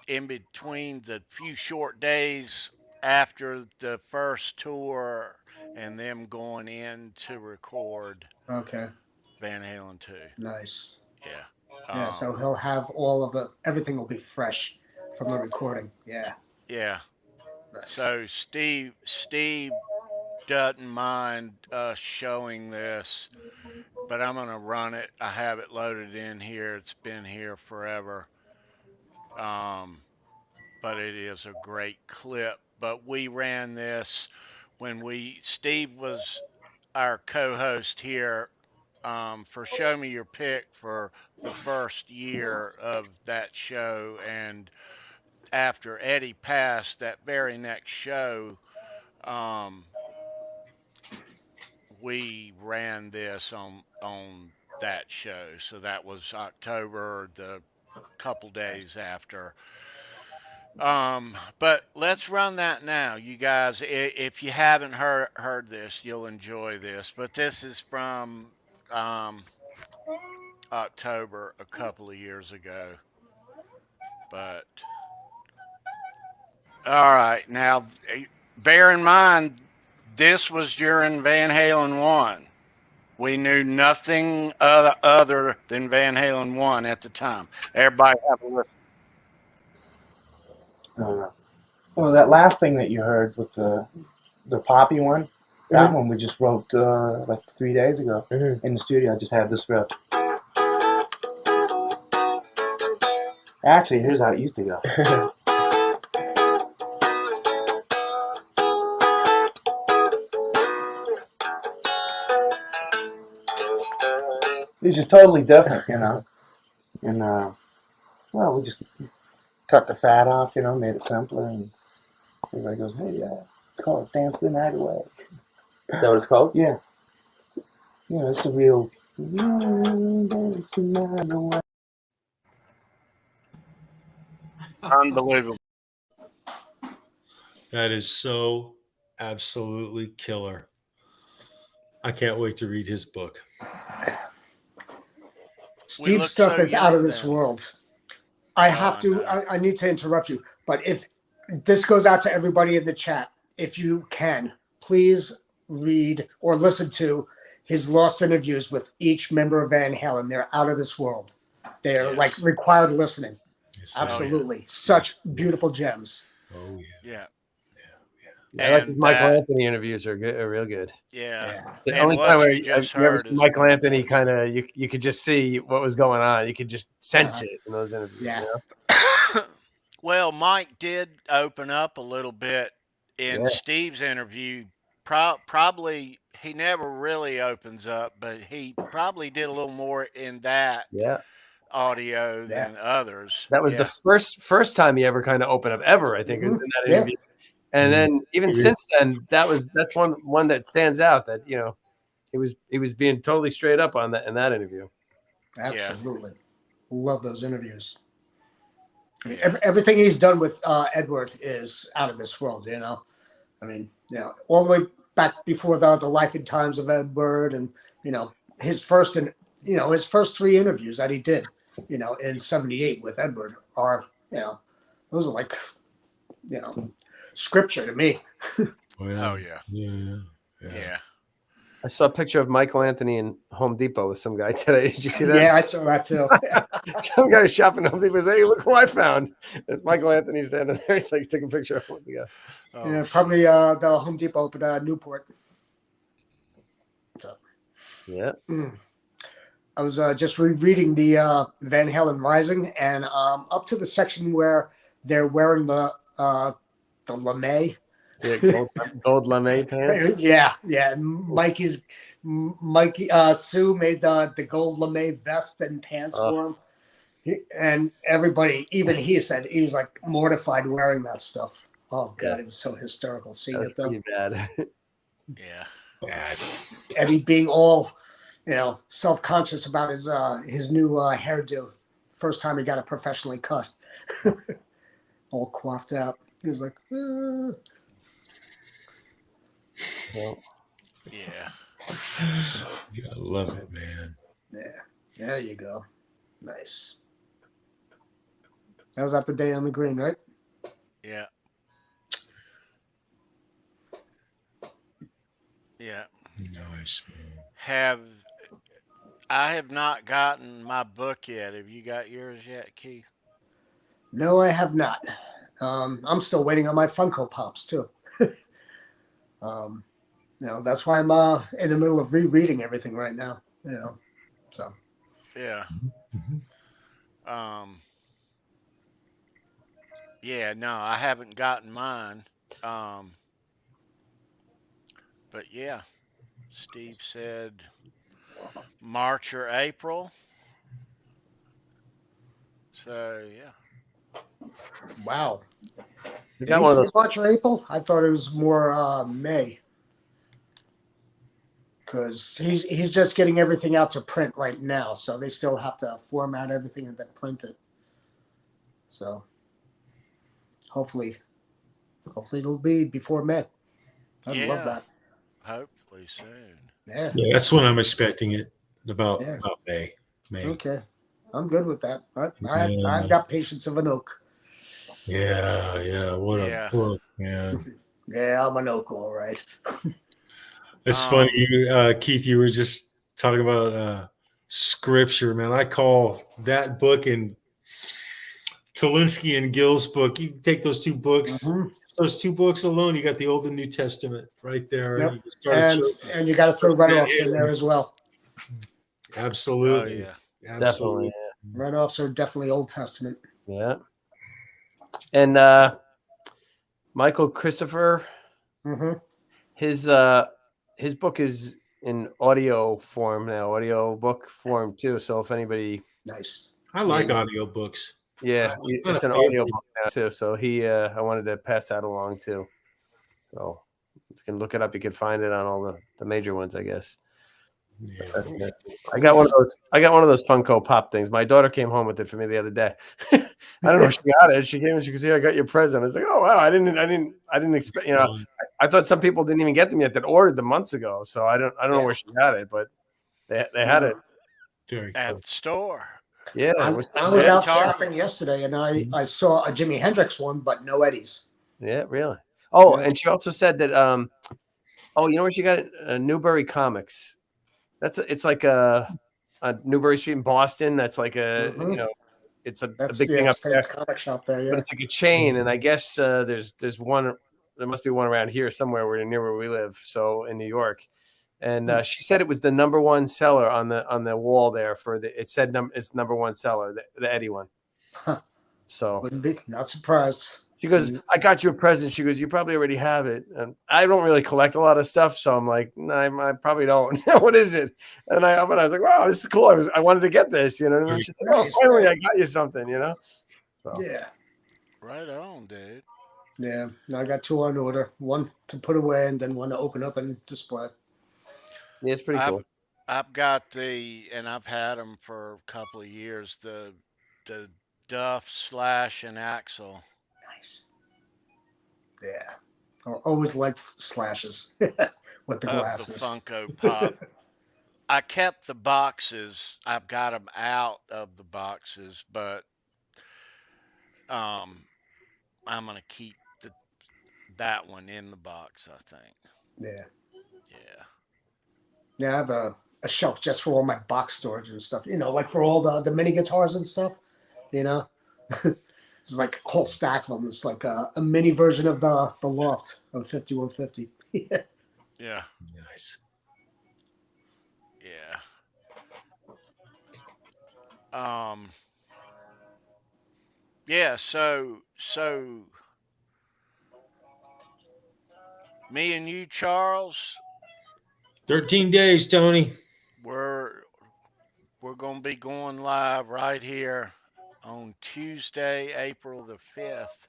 in between the few short days after the first tour and them going in to record. Okay. Van Halen 2. Nice. Yeah. Yeah, so he'll have all of everything will be fresh from the recording. Yeah. Yeah. Nice. So Steve doesn't mind us showing this, but I'm gonna run it. I have it loaded in here. It's been here forever. But it is a great clip. But we ran this when Steve was our co-host here for Show Me Your Pick for the first year of that show, and after Eddie passed, that very next show, um, we ran this on that show. So that was October, the couple days after. But let's run that now, you guys. If you haven't heard this, you'll enjoy this. But this is from October a couple of years ago. But all right, now bear in mind this was during Van Halen 1. We knew nothing other than Van Halen 1 at the time. Everybody have a listen. Well, that last thing that you heard with the poppy one, that one we just wrote like 3 days ago in the studio. I just had this riff. Actually, here's how it used to go. It's just totally different, you know. And well, we just cut the fat off, you know, made it simpler, and everybody goes, "Hey, it's called Dance the Night Away." Is that what it's called? Yeah. You know, it's a real dance the night away. Unbelievable. That is so absolutely killer. I can't wait to read his book. Steve's stuff so is out of young this then. world. I have I to. know. I need to interrupt you, but if this goes out to everybody in the chat, if you can, please read or listen to his lost interviews with each member of Van Halen. They're out of this world. They're Yes. like required listening. Yes, Absolutely, such beautiful gems. Oh yeah. Yeah. I like his And Michael that- Anthony interviews are good, are real good. Yeah. The And only what time where you just I've never heard seen is Michael one of Anthony those. kind of you could just see what was going on. You could just sense it in those interviews. Yeah. You know? Well, Mike did open up a little bit in Yeah. Steve's interview. Probably he never really opens up, but he probably did a little more in that Yeah. audio than others. That was the first time he ever kind of opened up ever, I think, in that Yeah. interview. And then even since then, that's one that stands out. That he was being totally straight up on that in that interview. Absolutely, love those interviews. I mean, everything he's done with Edward is out of this world. You know, I mean, you know, all the way back before the Life and Times of Edward, and you know, his first 3 interviews that he did, you know, in '78 with Edward are, you know, those are like, you know, scripture to me. Oh yeah. Yeah. I saw a picture of Michael Anthony in Home Depot with some guy today. Did you see that? Yeah, I saw that too. Some guy shopping at Home Depot says, "Hey, look who I found!" It's Michael Anthony standing there. He's like taking a picture of him with the guy. Oh, Yeah, probably the Home Depot up at Newport. So. Yeah. I was just rereading the Van Halen Rising, and up to the section where they're wearing the lame. Yeah, gold lame pants. Yeah. Mikey Sue made the gold lame vest and pants for him, and everybody, even he said he was like mortified wearing that stuff. Oh God, it was so hysterical seeing it though. Pretty bad. yeah. Bad. Eddie being all, you know, self-conscious about his new hairdo. First time he got it professionally cut, all coiffed out. He was like, Well, Yeah. I love it, man. yeah, there you go, nice. That was at the Day on the Green, right? Yeah. Yeah. Nice, man. I have not gotten my book yet. Have you got yours yet, Keith? No, I have not. I'm still waiting on my Funko Pops too. That's why I'm in the middle of rereading everything right now. So Yeah. Mhm. Yeah, no, I haven't gotten mine. Um, but yeah, Steve said March or April. So yeah. wow. We Did got he one of say those. March or April? I thought it was more May because he's just getting everything out to print right now, so they still have to format everything and then print it. So hopefully it'll be before May. I'd love Yeah, that. hopefully soon. Yeah, Yeah, that's when I'm expecting it. About yeah. May. May. Okay, I'm good with that. I've Yeah, got patience of an oak. yeah. What a Yeah. book, man. Yeah, I'm an oak, all right. It's funny, Um, Keith. You were just talking about scripture, man. I call that book and Tolinsky and Gill's book. You take those two books, Mm-hmm. those two books alone. You got the Old and New Testament right there. Yep. You can start a And church. you got to throw Man, runoffs in there as well. oh absolutely, yeah. Definitely. absolutely. Runoffs are definitely Old Testament. Yeah. And Michael Christopher, Mm-hmm. his book is in audio form now, audio book form too. So if anybody, Nice. I like audiobooks. yeah, I'm not it's a an fan audio of book now too. So I wanted to pass that along too. So you can look it up. You can find it on all the major ones, I guess. yeah. Yeah. I got one of those. I got one of those Funko Pop things. My daughter came home with it for me the other day. I don't know if she got it. She came and she goes, "Yeah, I got your present." I was like, "Oh wow, I didn't expect." I thought some people didn't even get them yet that ordered them months ago. So I don't know where she got it, but they had it. Very At cool. the store. Yeah, I was At out Target. shopping yesterday and I saw a Jimi Hendrix one, but no Eddie's. yeah, really. Oh, Yeah. and she also said that. Oh, you know what? She got Newbury Comics. It's like a Newbury Street in Boston. That's like Mhm. it's a That's big thing up it's there. famous comic shop there. But Yeah. it's like a chain, and I guess there's one. There must be one around here somewhere near where we live. So in New York, and she said it was the number one seller on the wall there for the. It said it's number one seller, the Eddie one. Huh. So Wouldn't be not surprised. she goes, "I got you a present." She goes, "You probably already have it." And I don't really collect a lot of stuff, so I'm like, "No, I probably don't." What is it? And I was like, "Wow, this is cool. I wanted to get this." You know what I mean? She's like, "Oh, Nice. finally, I got you something." You know? So. Yeah. Right on, dude. Yeah. Now I got two on order. One to put away and then one to open up and display. Yeah, it's pretty cool. I've got and I've had them for a couple of years. The Duff, Slash, and Axel Nice. Yeah. I always liked slashes with the of the glasses. Funko Pop. I kept the boxes. I've got them out of the boxes, but I'm gonna keep that one in the box. I think. Yeah. Yeah. Yeah, I have a shelf just for all my box storage and stuff. Like for all the mini guitars and stuff. It's like a whole stack of them. It's like a mini version of the Loft of 5150. Yeah. Yeah. Nice. Yeah. Um. Yeah. So me and you, Charles, 13 days, Tony. we're gonna be going live right here on Tuesday, April the 5th,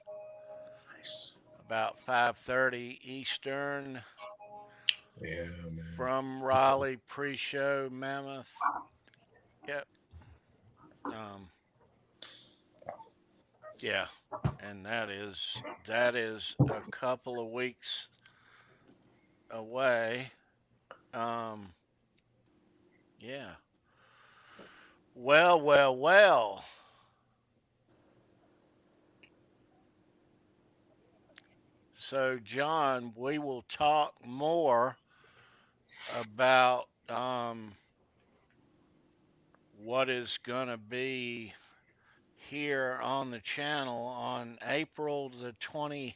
Nice. about 5:30 Eastern, Yeah, man. from Raleigh pre-show Mammoth. Yep. Um. Yeah. And that is a couple of weeks away. Um. Yeah. Well. So, John, we will talk more about what is going to be here on the channel on April the 27th,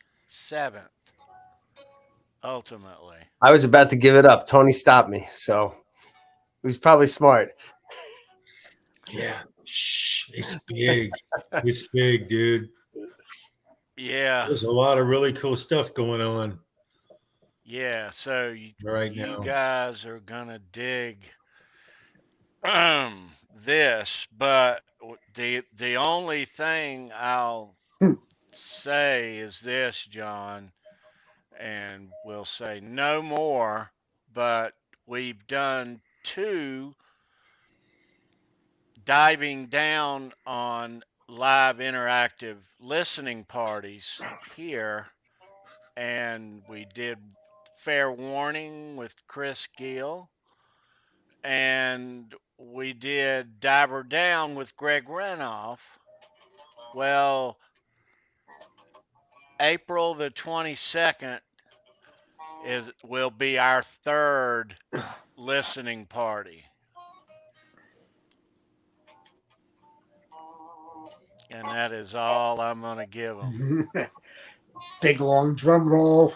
ultimately. I was about to give it up. Tony stopped me, so he was probably smart. Yeah. Shh. It's big. It's big, dude. Yeah. There's a lot of really cool stuff going on Yeah. So right you now. guys are going to dig this, but the only thing I'll say is this, John, and we'll say no more, but we've done 2 diving down on live interactive listening parties here, and we did Fair Warning with Chris Gill, and we did Diver Down with Greg Renoff. Well, April the 22nd will be our 3rd listening party. And that is all I'm going to give them. Big long drum roll.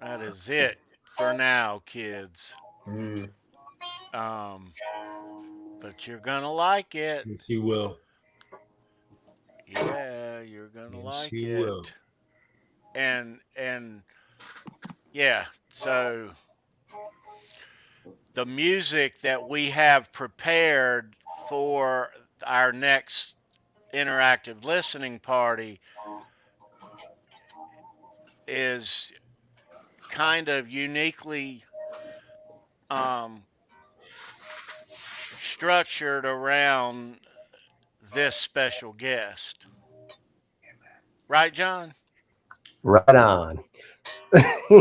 That is it for now, kids. Mm, But you're going to like it. yes, you will. Yeah, you're going to Yes, like you it. will. And yeah, so the music that we have prepared for our next interactive listening party is kind of uniquely structured around this special guest. Right, John? Right on.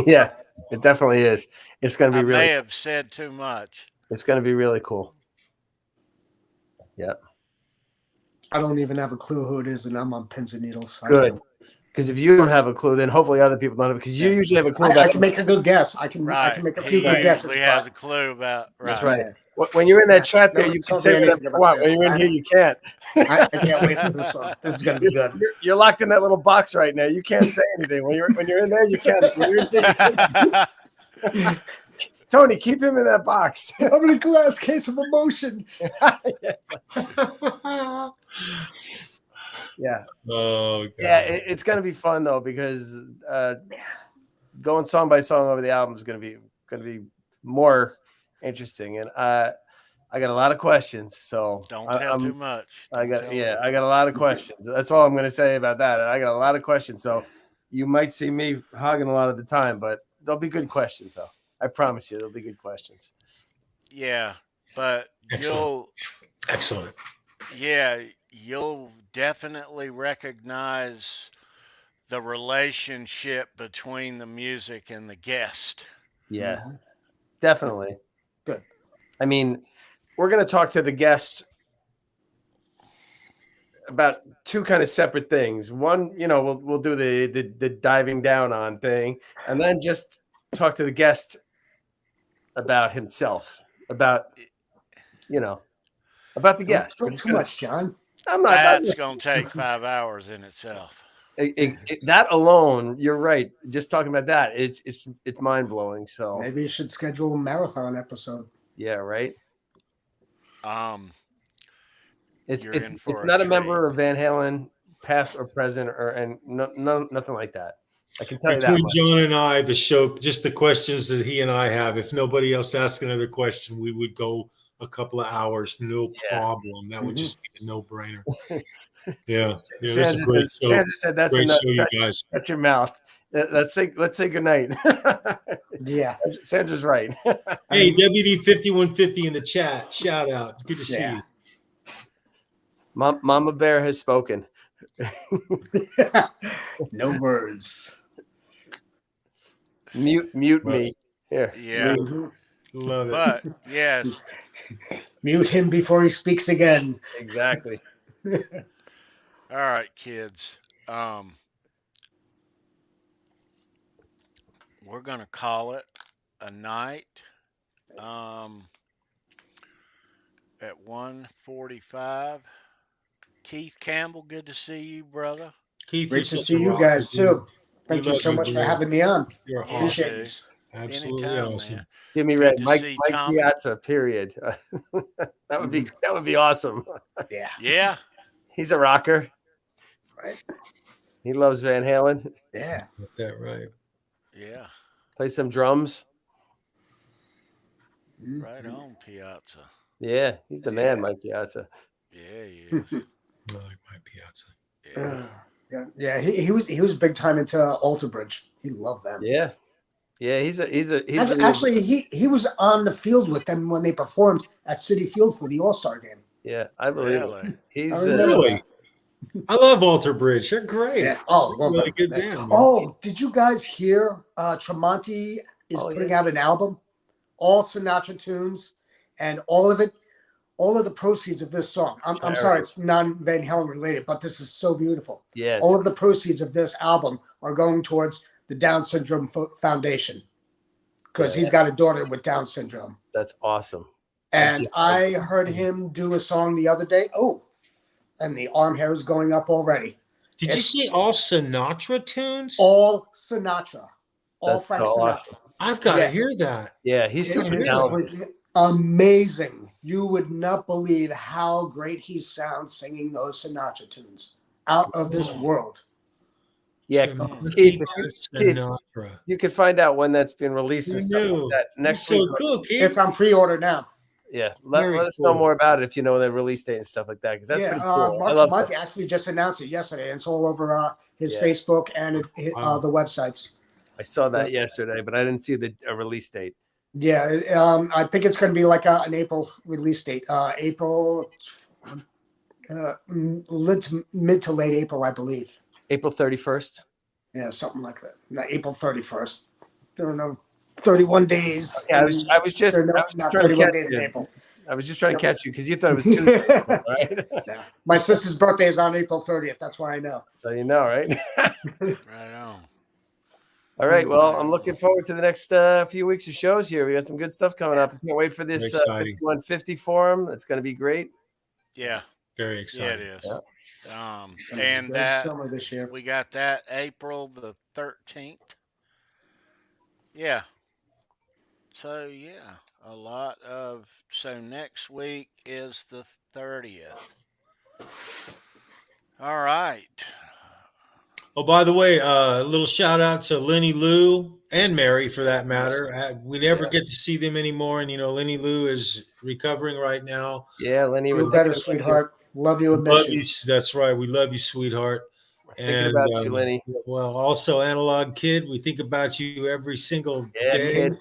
Yeah, it definitely is. It's going to I be really. may have said too much. It's going to be really cool. Yeah. I don't even have a clue who it is, and I'm on pins and needles. Good. Because if you don't have a clue, then hopefully other people don't have it. Because you usually have a clue. I can make a good guess. I can make a few He good guesses. usually has a clue about. Right. That's right. When you're in that chat there, Never you can told say me whatever anything you about want. this. When you're in here, you can't. I can't wait for this one. This is going to be good. You're locked in that little box right now. You can't say anything. When you're in there, you can't. When you're in there, you can't. Tony, keep him in that box. I'm in a glass case of emotion. Yeah. Oh, God. Yeah, it's going to be fun though, because going song by song over the album is going to be more interesting, and I got a lot of questions. So don't tell too much. I got a lot of questions. That's all I'm going to say about that. I got a lot of questions. So you might see me hogging a lot of the time, but they'll be good questions though. I promise you, they'll be good questions. Yeah, but Excellent. you'll definitely recognize the relationship between the music and the guest. Yeah, definitely. Good. I mean, we're going to talk to the guest about 2 kind of separate things. One, we'll do the diving down on thing, and then just talk to the guest about himself, about the guest. Not too much, John. That's going to take 5 hours in itself. That alone, you're right. Just talking about that, it's mind blowing. So maybe you should schedule a marathon episode. Yeah, right. It's not a member of Van Halen, past or present, and nothing like that. I can tell you that Between much. John and I, the show, just the questions that he and I have. If nobody else asks another question, we would go a couple of hours, no problem. That would just be a no-brainer. Yeah, that's a great show. Sandra said that's great enough. show, you guys. Shut your mouth. Let's say goodnight. Yeah, Sandra's right. Hey, WD5150 in the chat. Shout out. Good to see you. Mama Bear has spoken. No words. Mute me. Here. Yeah. Love it. But yes. Mute him before he speaks again. Exactly. All right, kids. We're gonna call it a night. at 1:45. Keith Campbell, good to see you, brother. Keith, Great you're to such see a you rocker, guys dude. too. We Thank you love so you, much for dude. having me on. You're Yeah, Appreciate dude. it. Absolutely Anytime, awesome. man. Give me Good red. to Mike see Mike Tommy. Piazza, period. That would be awesome. Yeah. Yeah. He's a rocker. Right. He loves Van Halen. Yeah. Got that right. Yeah. Play some drums. Right on, Piazza. Yeah, he's the man, Mike Piazza. Yeah, he is. I like my Piazza. Yeah. Yeah. He was big time into Alter Bridge. He loved them. Yeah, he's really Actually, he was on the field with them when they performed at City Field for the All-Star game. yeah, I believe Really? it. He's I remember Really? I love Alter Bridge. They're great. Yeah. Oh, They're a love really them. good band. Man. Oh, did you guys hear Tremonti is putting out an album, all Sinatra tunes, and all of the proceeds of this song. I'm sorry, it's non-Van Halen related, but this is so beautiful. Yeah. All of the proceeds of this album are going towards the Down Syndrome Foundation because he's got a daughter with Down syndrome. That's awesome. And I heard him do a song the other day. Oh, and the arm hair is going up already. Did you say all Sinatra tunes? All Sinatra. All That's Frank so Sinatra. awesome. I've got to hear that. Yeah, he's It super is talented. freaking amazing. You would not believe how great he sounds singing those Sinatra tunes. Out of this world. Yeah, Keith, Keith, Sinatra. you can find out when that's being released and stuff like that next That's week. so cool, Keith. It's on pre-order now. Yeah, let Very us know cool. more about it if you know the release date and stuff like that, because that's pretty cool. I Mark love Tremonti that. actually just announced it yesterday, and it's all over his Yeah. Facebook and Wow. the websites. I saw that yesterday, but I didn't see the release date. Yeah, I think it's going to be like an April release date. April, mid to late April, I believe. April 31st. Yeah, something like that. No, April 31st. There are no 31 days. Yeah, I was just There are I was not trying to 31 catch days in you. April. I was just trying to catch you because you thought it was Tuesday, right? Yeah. My sister's birthday is on April 30th. That's why I know. So you know, right? Right on. All right. Well, I'm looking forward to the next few weeks of shows here. We got some good stuff coming up. I can't wait for this Very exciting. 5150 forum. It's going to be great. Yeah. Very Yeah, it exciting. is. Yeah. And Great that summer this year. we got that April the 13th. Yeah. So yeah, a lot of so next week is the 30th. All right. Oh, by the way, a little shout out to Lenny Lou and Mary for that matter. We never get to see them anymore. And, Lenny Lou is recovering right now. Yeah, Lenny. You're better, sweetheart. Love you and miss you. That's right. We love you, sweetheart. Thinking about you, Lenny. Well, also Analog Kid, we think about you every single day. Kid.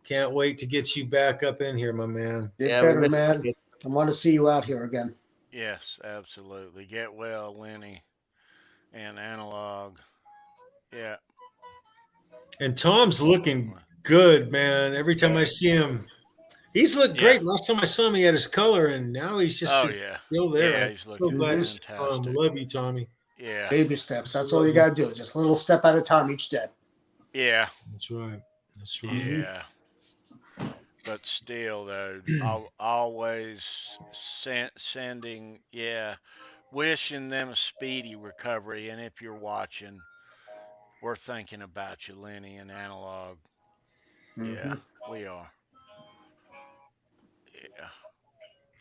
Can't wait to get you back up in here, my man. You're better, man. I want to see you out here again. Yes, absolutely. Get well, Lenny and Analog. Yeah. And Tom's looking good, man. Every time I see him, he's looked great. Last time I saw him, he had his color, and now he's just still there. Yeah, he's so looking glad to see fantastic. Tom. Love you, Tommy. Yeah. Baby steps. That's all you got to do. Just a little step at a time each day. Yeah. That's right. That's right. Yeah. But still, though, always sending, wishing them a speedy recovery. And if you're watching, we're thinking about you, Lenny and Analog. Yeah, we are.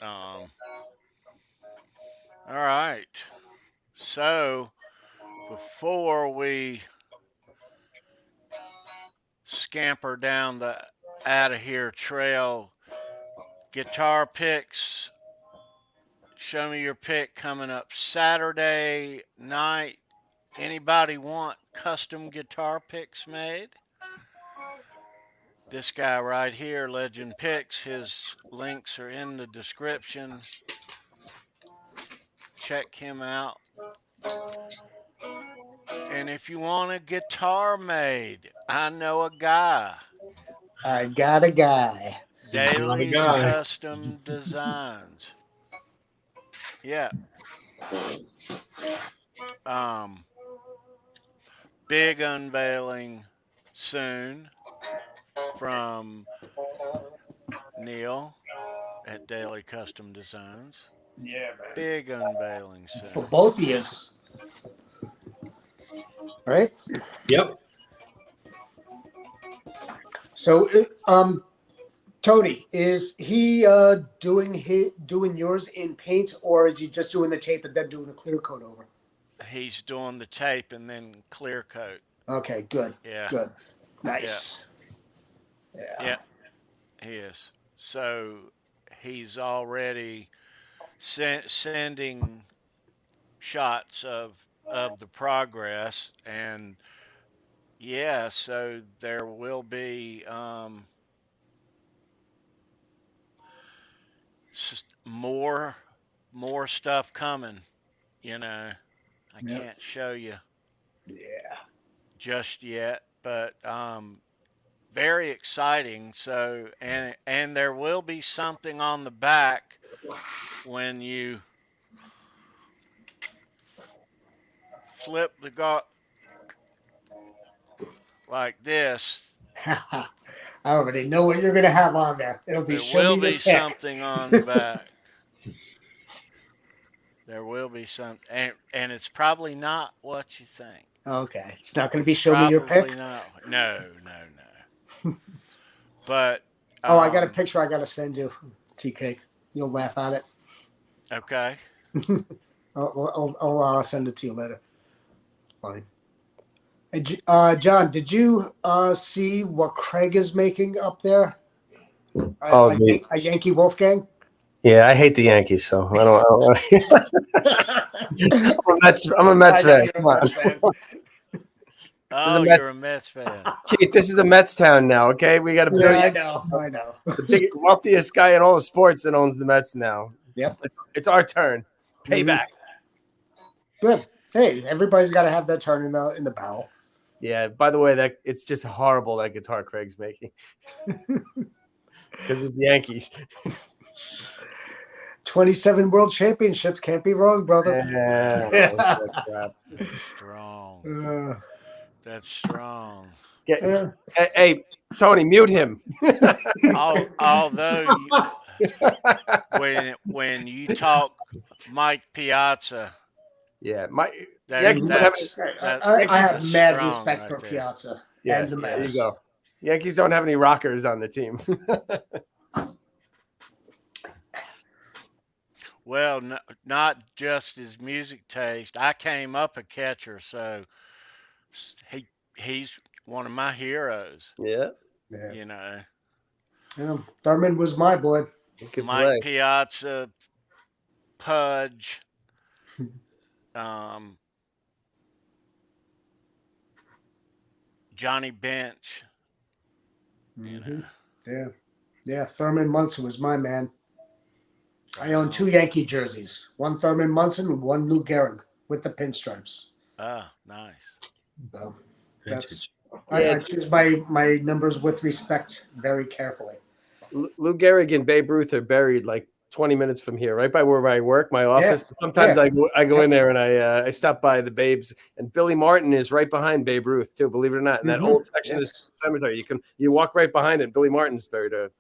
Yeah. All right. So, before we scamper down the out of here trail, guitar picks. Show me your pick coming up Saturday night. Anybody want custom guitar picks made? This guy right here, Legend Picks, his links are in the description. Check him out. And if you want a guitar made, I know a guy. I got a guy. Daly's Custom Designs. Yeah. Big unveiling soon from Neil at Daily Custom Designs. Yeah, man. Big unveiling For soon. both of you. Right? Yep. So, Tony, is he doing yours in paint, or is he just doing the tape and then doing a clear coat over? He's doing the tape and then clear coat. Okay, good. Yeah. Good. Nice. Yeah, he is. So he's already sending shots of the progress, and yeah, so there will be more stuff coming. You know, I Yep. can't show you Yeah. just yet, but very exciting. So and there will be something on the back when you flip the like this. I already know what you're gonna have on there. It'll be There show will me your be pick. something on the back. There will be some, and it's probably not what you think. Okay, it's not gonna be show me your Probably pick. not. No. But Oh, I got a picture I gotta send you, Tea Cake. You'll laugh at it. Okay. I'll send it to you later. Fine. Hey, John, did you see what Craig is making up there? A Yankee Wolfgang? Yeah, I hate the Yankees, so I don't. I'm a Mets fan. Come on. Oh, you're a Mets fan. Keith, this is a Mets town now, okay? We got a billion. Yeah, I know. The big, wealthiest guy in all of sports that owns the Mets now. Yep. It's our turn. Payback. Good. Hey, everybody's got to have that turn in the barrel. Yeah. By the way, it's just horrible, that guitar Craig's making, because it's Yankees. 27 World Championships, can't be wrong, brother. Yeah. That's strong. That's strong. Hey, Tony, mute him. Although when you talk Mike Piazza, yeah, I have mad respect for Piazza and the Mets. There you go. Yankees don't have any rockers on the team. Well, not just his music taste. I came up a catcher, so he's one of my heroes. Yeah. You know. Yeah, Thurman was my boy. Mike Piazza, Pudge, Johnny Bench. You know. Yeah. Thurman Munson was my man. I own 2 Yankee jerseys, one Thurman Munson and one Lou Gehrig with the pinstripes. Ah, nice. So I choose my numbers with respect very carefully. Lou Gehrig and Babe Ruth are buried like 20 minutes from here, right by where I work, my office. Sometimes I go in there and I stop by the Babes, and Billy Martin is right behind Babe Ruth too, believe it or not. In that old section of the cemetery, you walk right behind it. Billy Martin's buried there.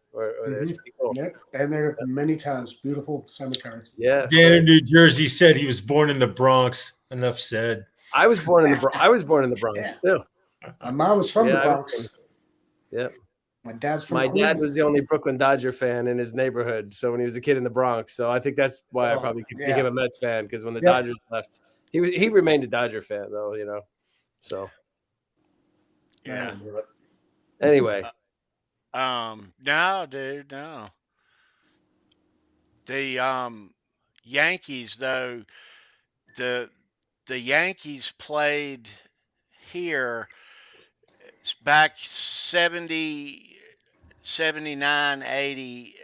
That's pretty cool. Yep, and there many times. Beautiful cemetery. Yeah. Dan in New Jersey said he was born in the Bronx. Enough said. I was born in the Bronx too. My mom was from the Bronx. Yeah. My dad's from My Queens. dad was the only Brooklyn Dodger fan in his neighborhood. So when he was a kid in the Bronx, so I think that's why I probably became a Mets fan, because when the Dodgers left, he remained a Dodger fan though, you know. So yeah. Anyway. No, dude, no. The Yankees though, the Yankees played here back 70, 79, 80.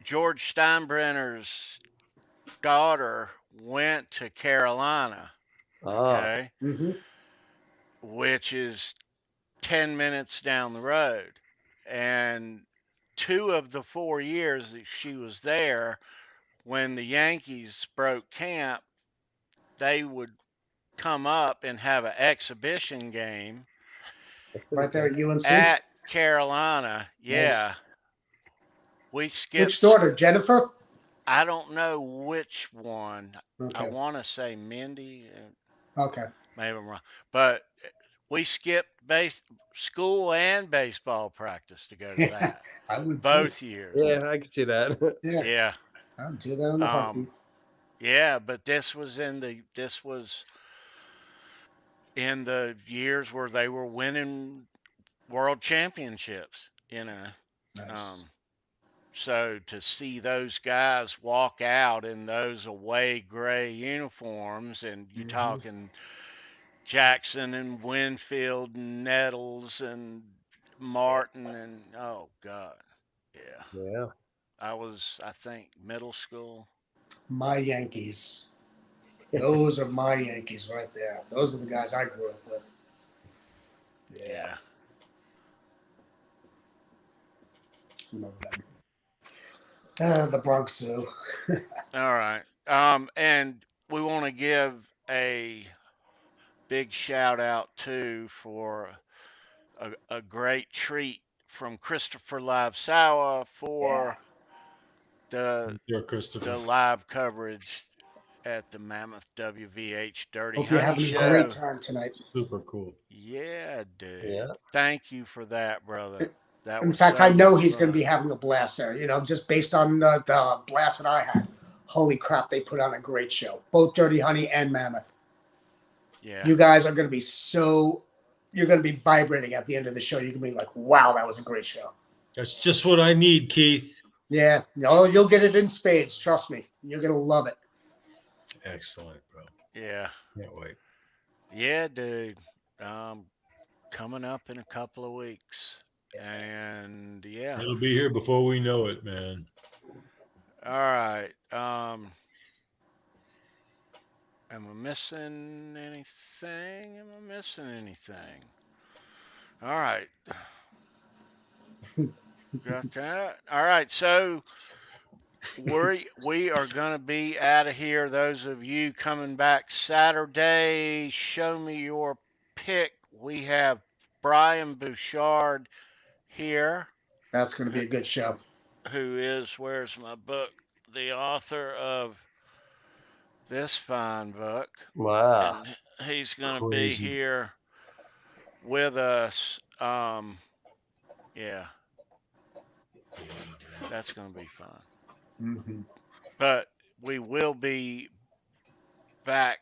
George Steinbrenner's daughter went to Carolina, okay, which is 10 minutes down the road. And 2 of the 4 years that she was there, when the Yankees broke camp, they would come up and have an exhibition game right there at UNC at Carolina. Yeah. Nice. We Which skipped. daughter, Jennifer? I don't know which one. I Okay. want to say Mindy. Okay. Maybe I'm wrong. But we skipped school and baseball practice to go to that. I would Both too. years. Yeah, I can see that. Yeah. Yeah. I'll do that in a heartbeat. Yeah, but this was in the years where they were winning world championships, Nice. So to see those guys walk out in those away gray uniforms, and you talking Jackson and Winfield and Nettles and Martin, and oh God, yeah. Yeah. I think, middle school. My Yankees. Those are my Yankees right there. Those are the guys I grew up with. Yeah. Love them. The Bronx Zoo. All right. And we want to give a big shout out too for a great treat from Christopher Live Sour for the Christopher. live coverage at the Mammoth WVH Dirty Hope you're Honey having Show. a great time tonight. Super cool. Yeah, dude. Yeah. Thank you for that, brother. That In was fact, so I know much he's going to fun. be having a blast there. Just based on the blast that I had. Holy crap, they put on a great show. Both Dirty Honey and Mammoth. Yeah. You guys are going to be you're going to be vibrating at the end of the show. You're going to be like, wow, that was a great show. That's just what I need, Keith. Yeah. No, you'll get it in spades. Trust me. You're going to love it. Excellent, bro. Yeah. Can't wait. Yeah, dude. Coming up in a couple of weeks. And yeah. It'll be here before we know it, man. All right. Am I missing anything? All right. Got that? All right. So we are going to be out of here. Those of you coming back Saturday, show me your pick. We have Brian Bouchard here. That's going to be a good show. Who is, where's my book? The author of this fine book. Wow. And he's going to be here with us. Yeah. That's going to be fun. Mm-hmm. But we will be back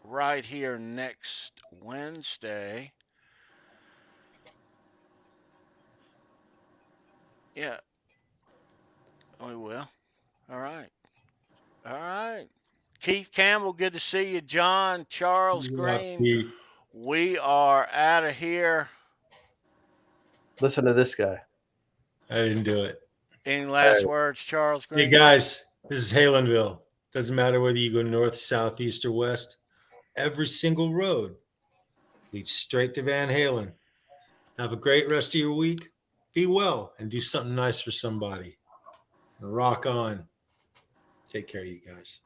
right here next Wednesday. Yeah. We will. All right. All right. Keith Campbell, good to see you. John, Charles Green. We are out of here. Listen to this guy. I didn't do it. Any last words, Charles Green? Hey, guys, this is Halenville. Doesn't matter whether you go north, south, east, or west. Every single road leads straight to Van Halen. Have a great rest of your week. Be well and do something nice for somebody. Rock on. Take care of you guys.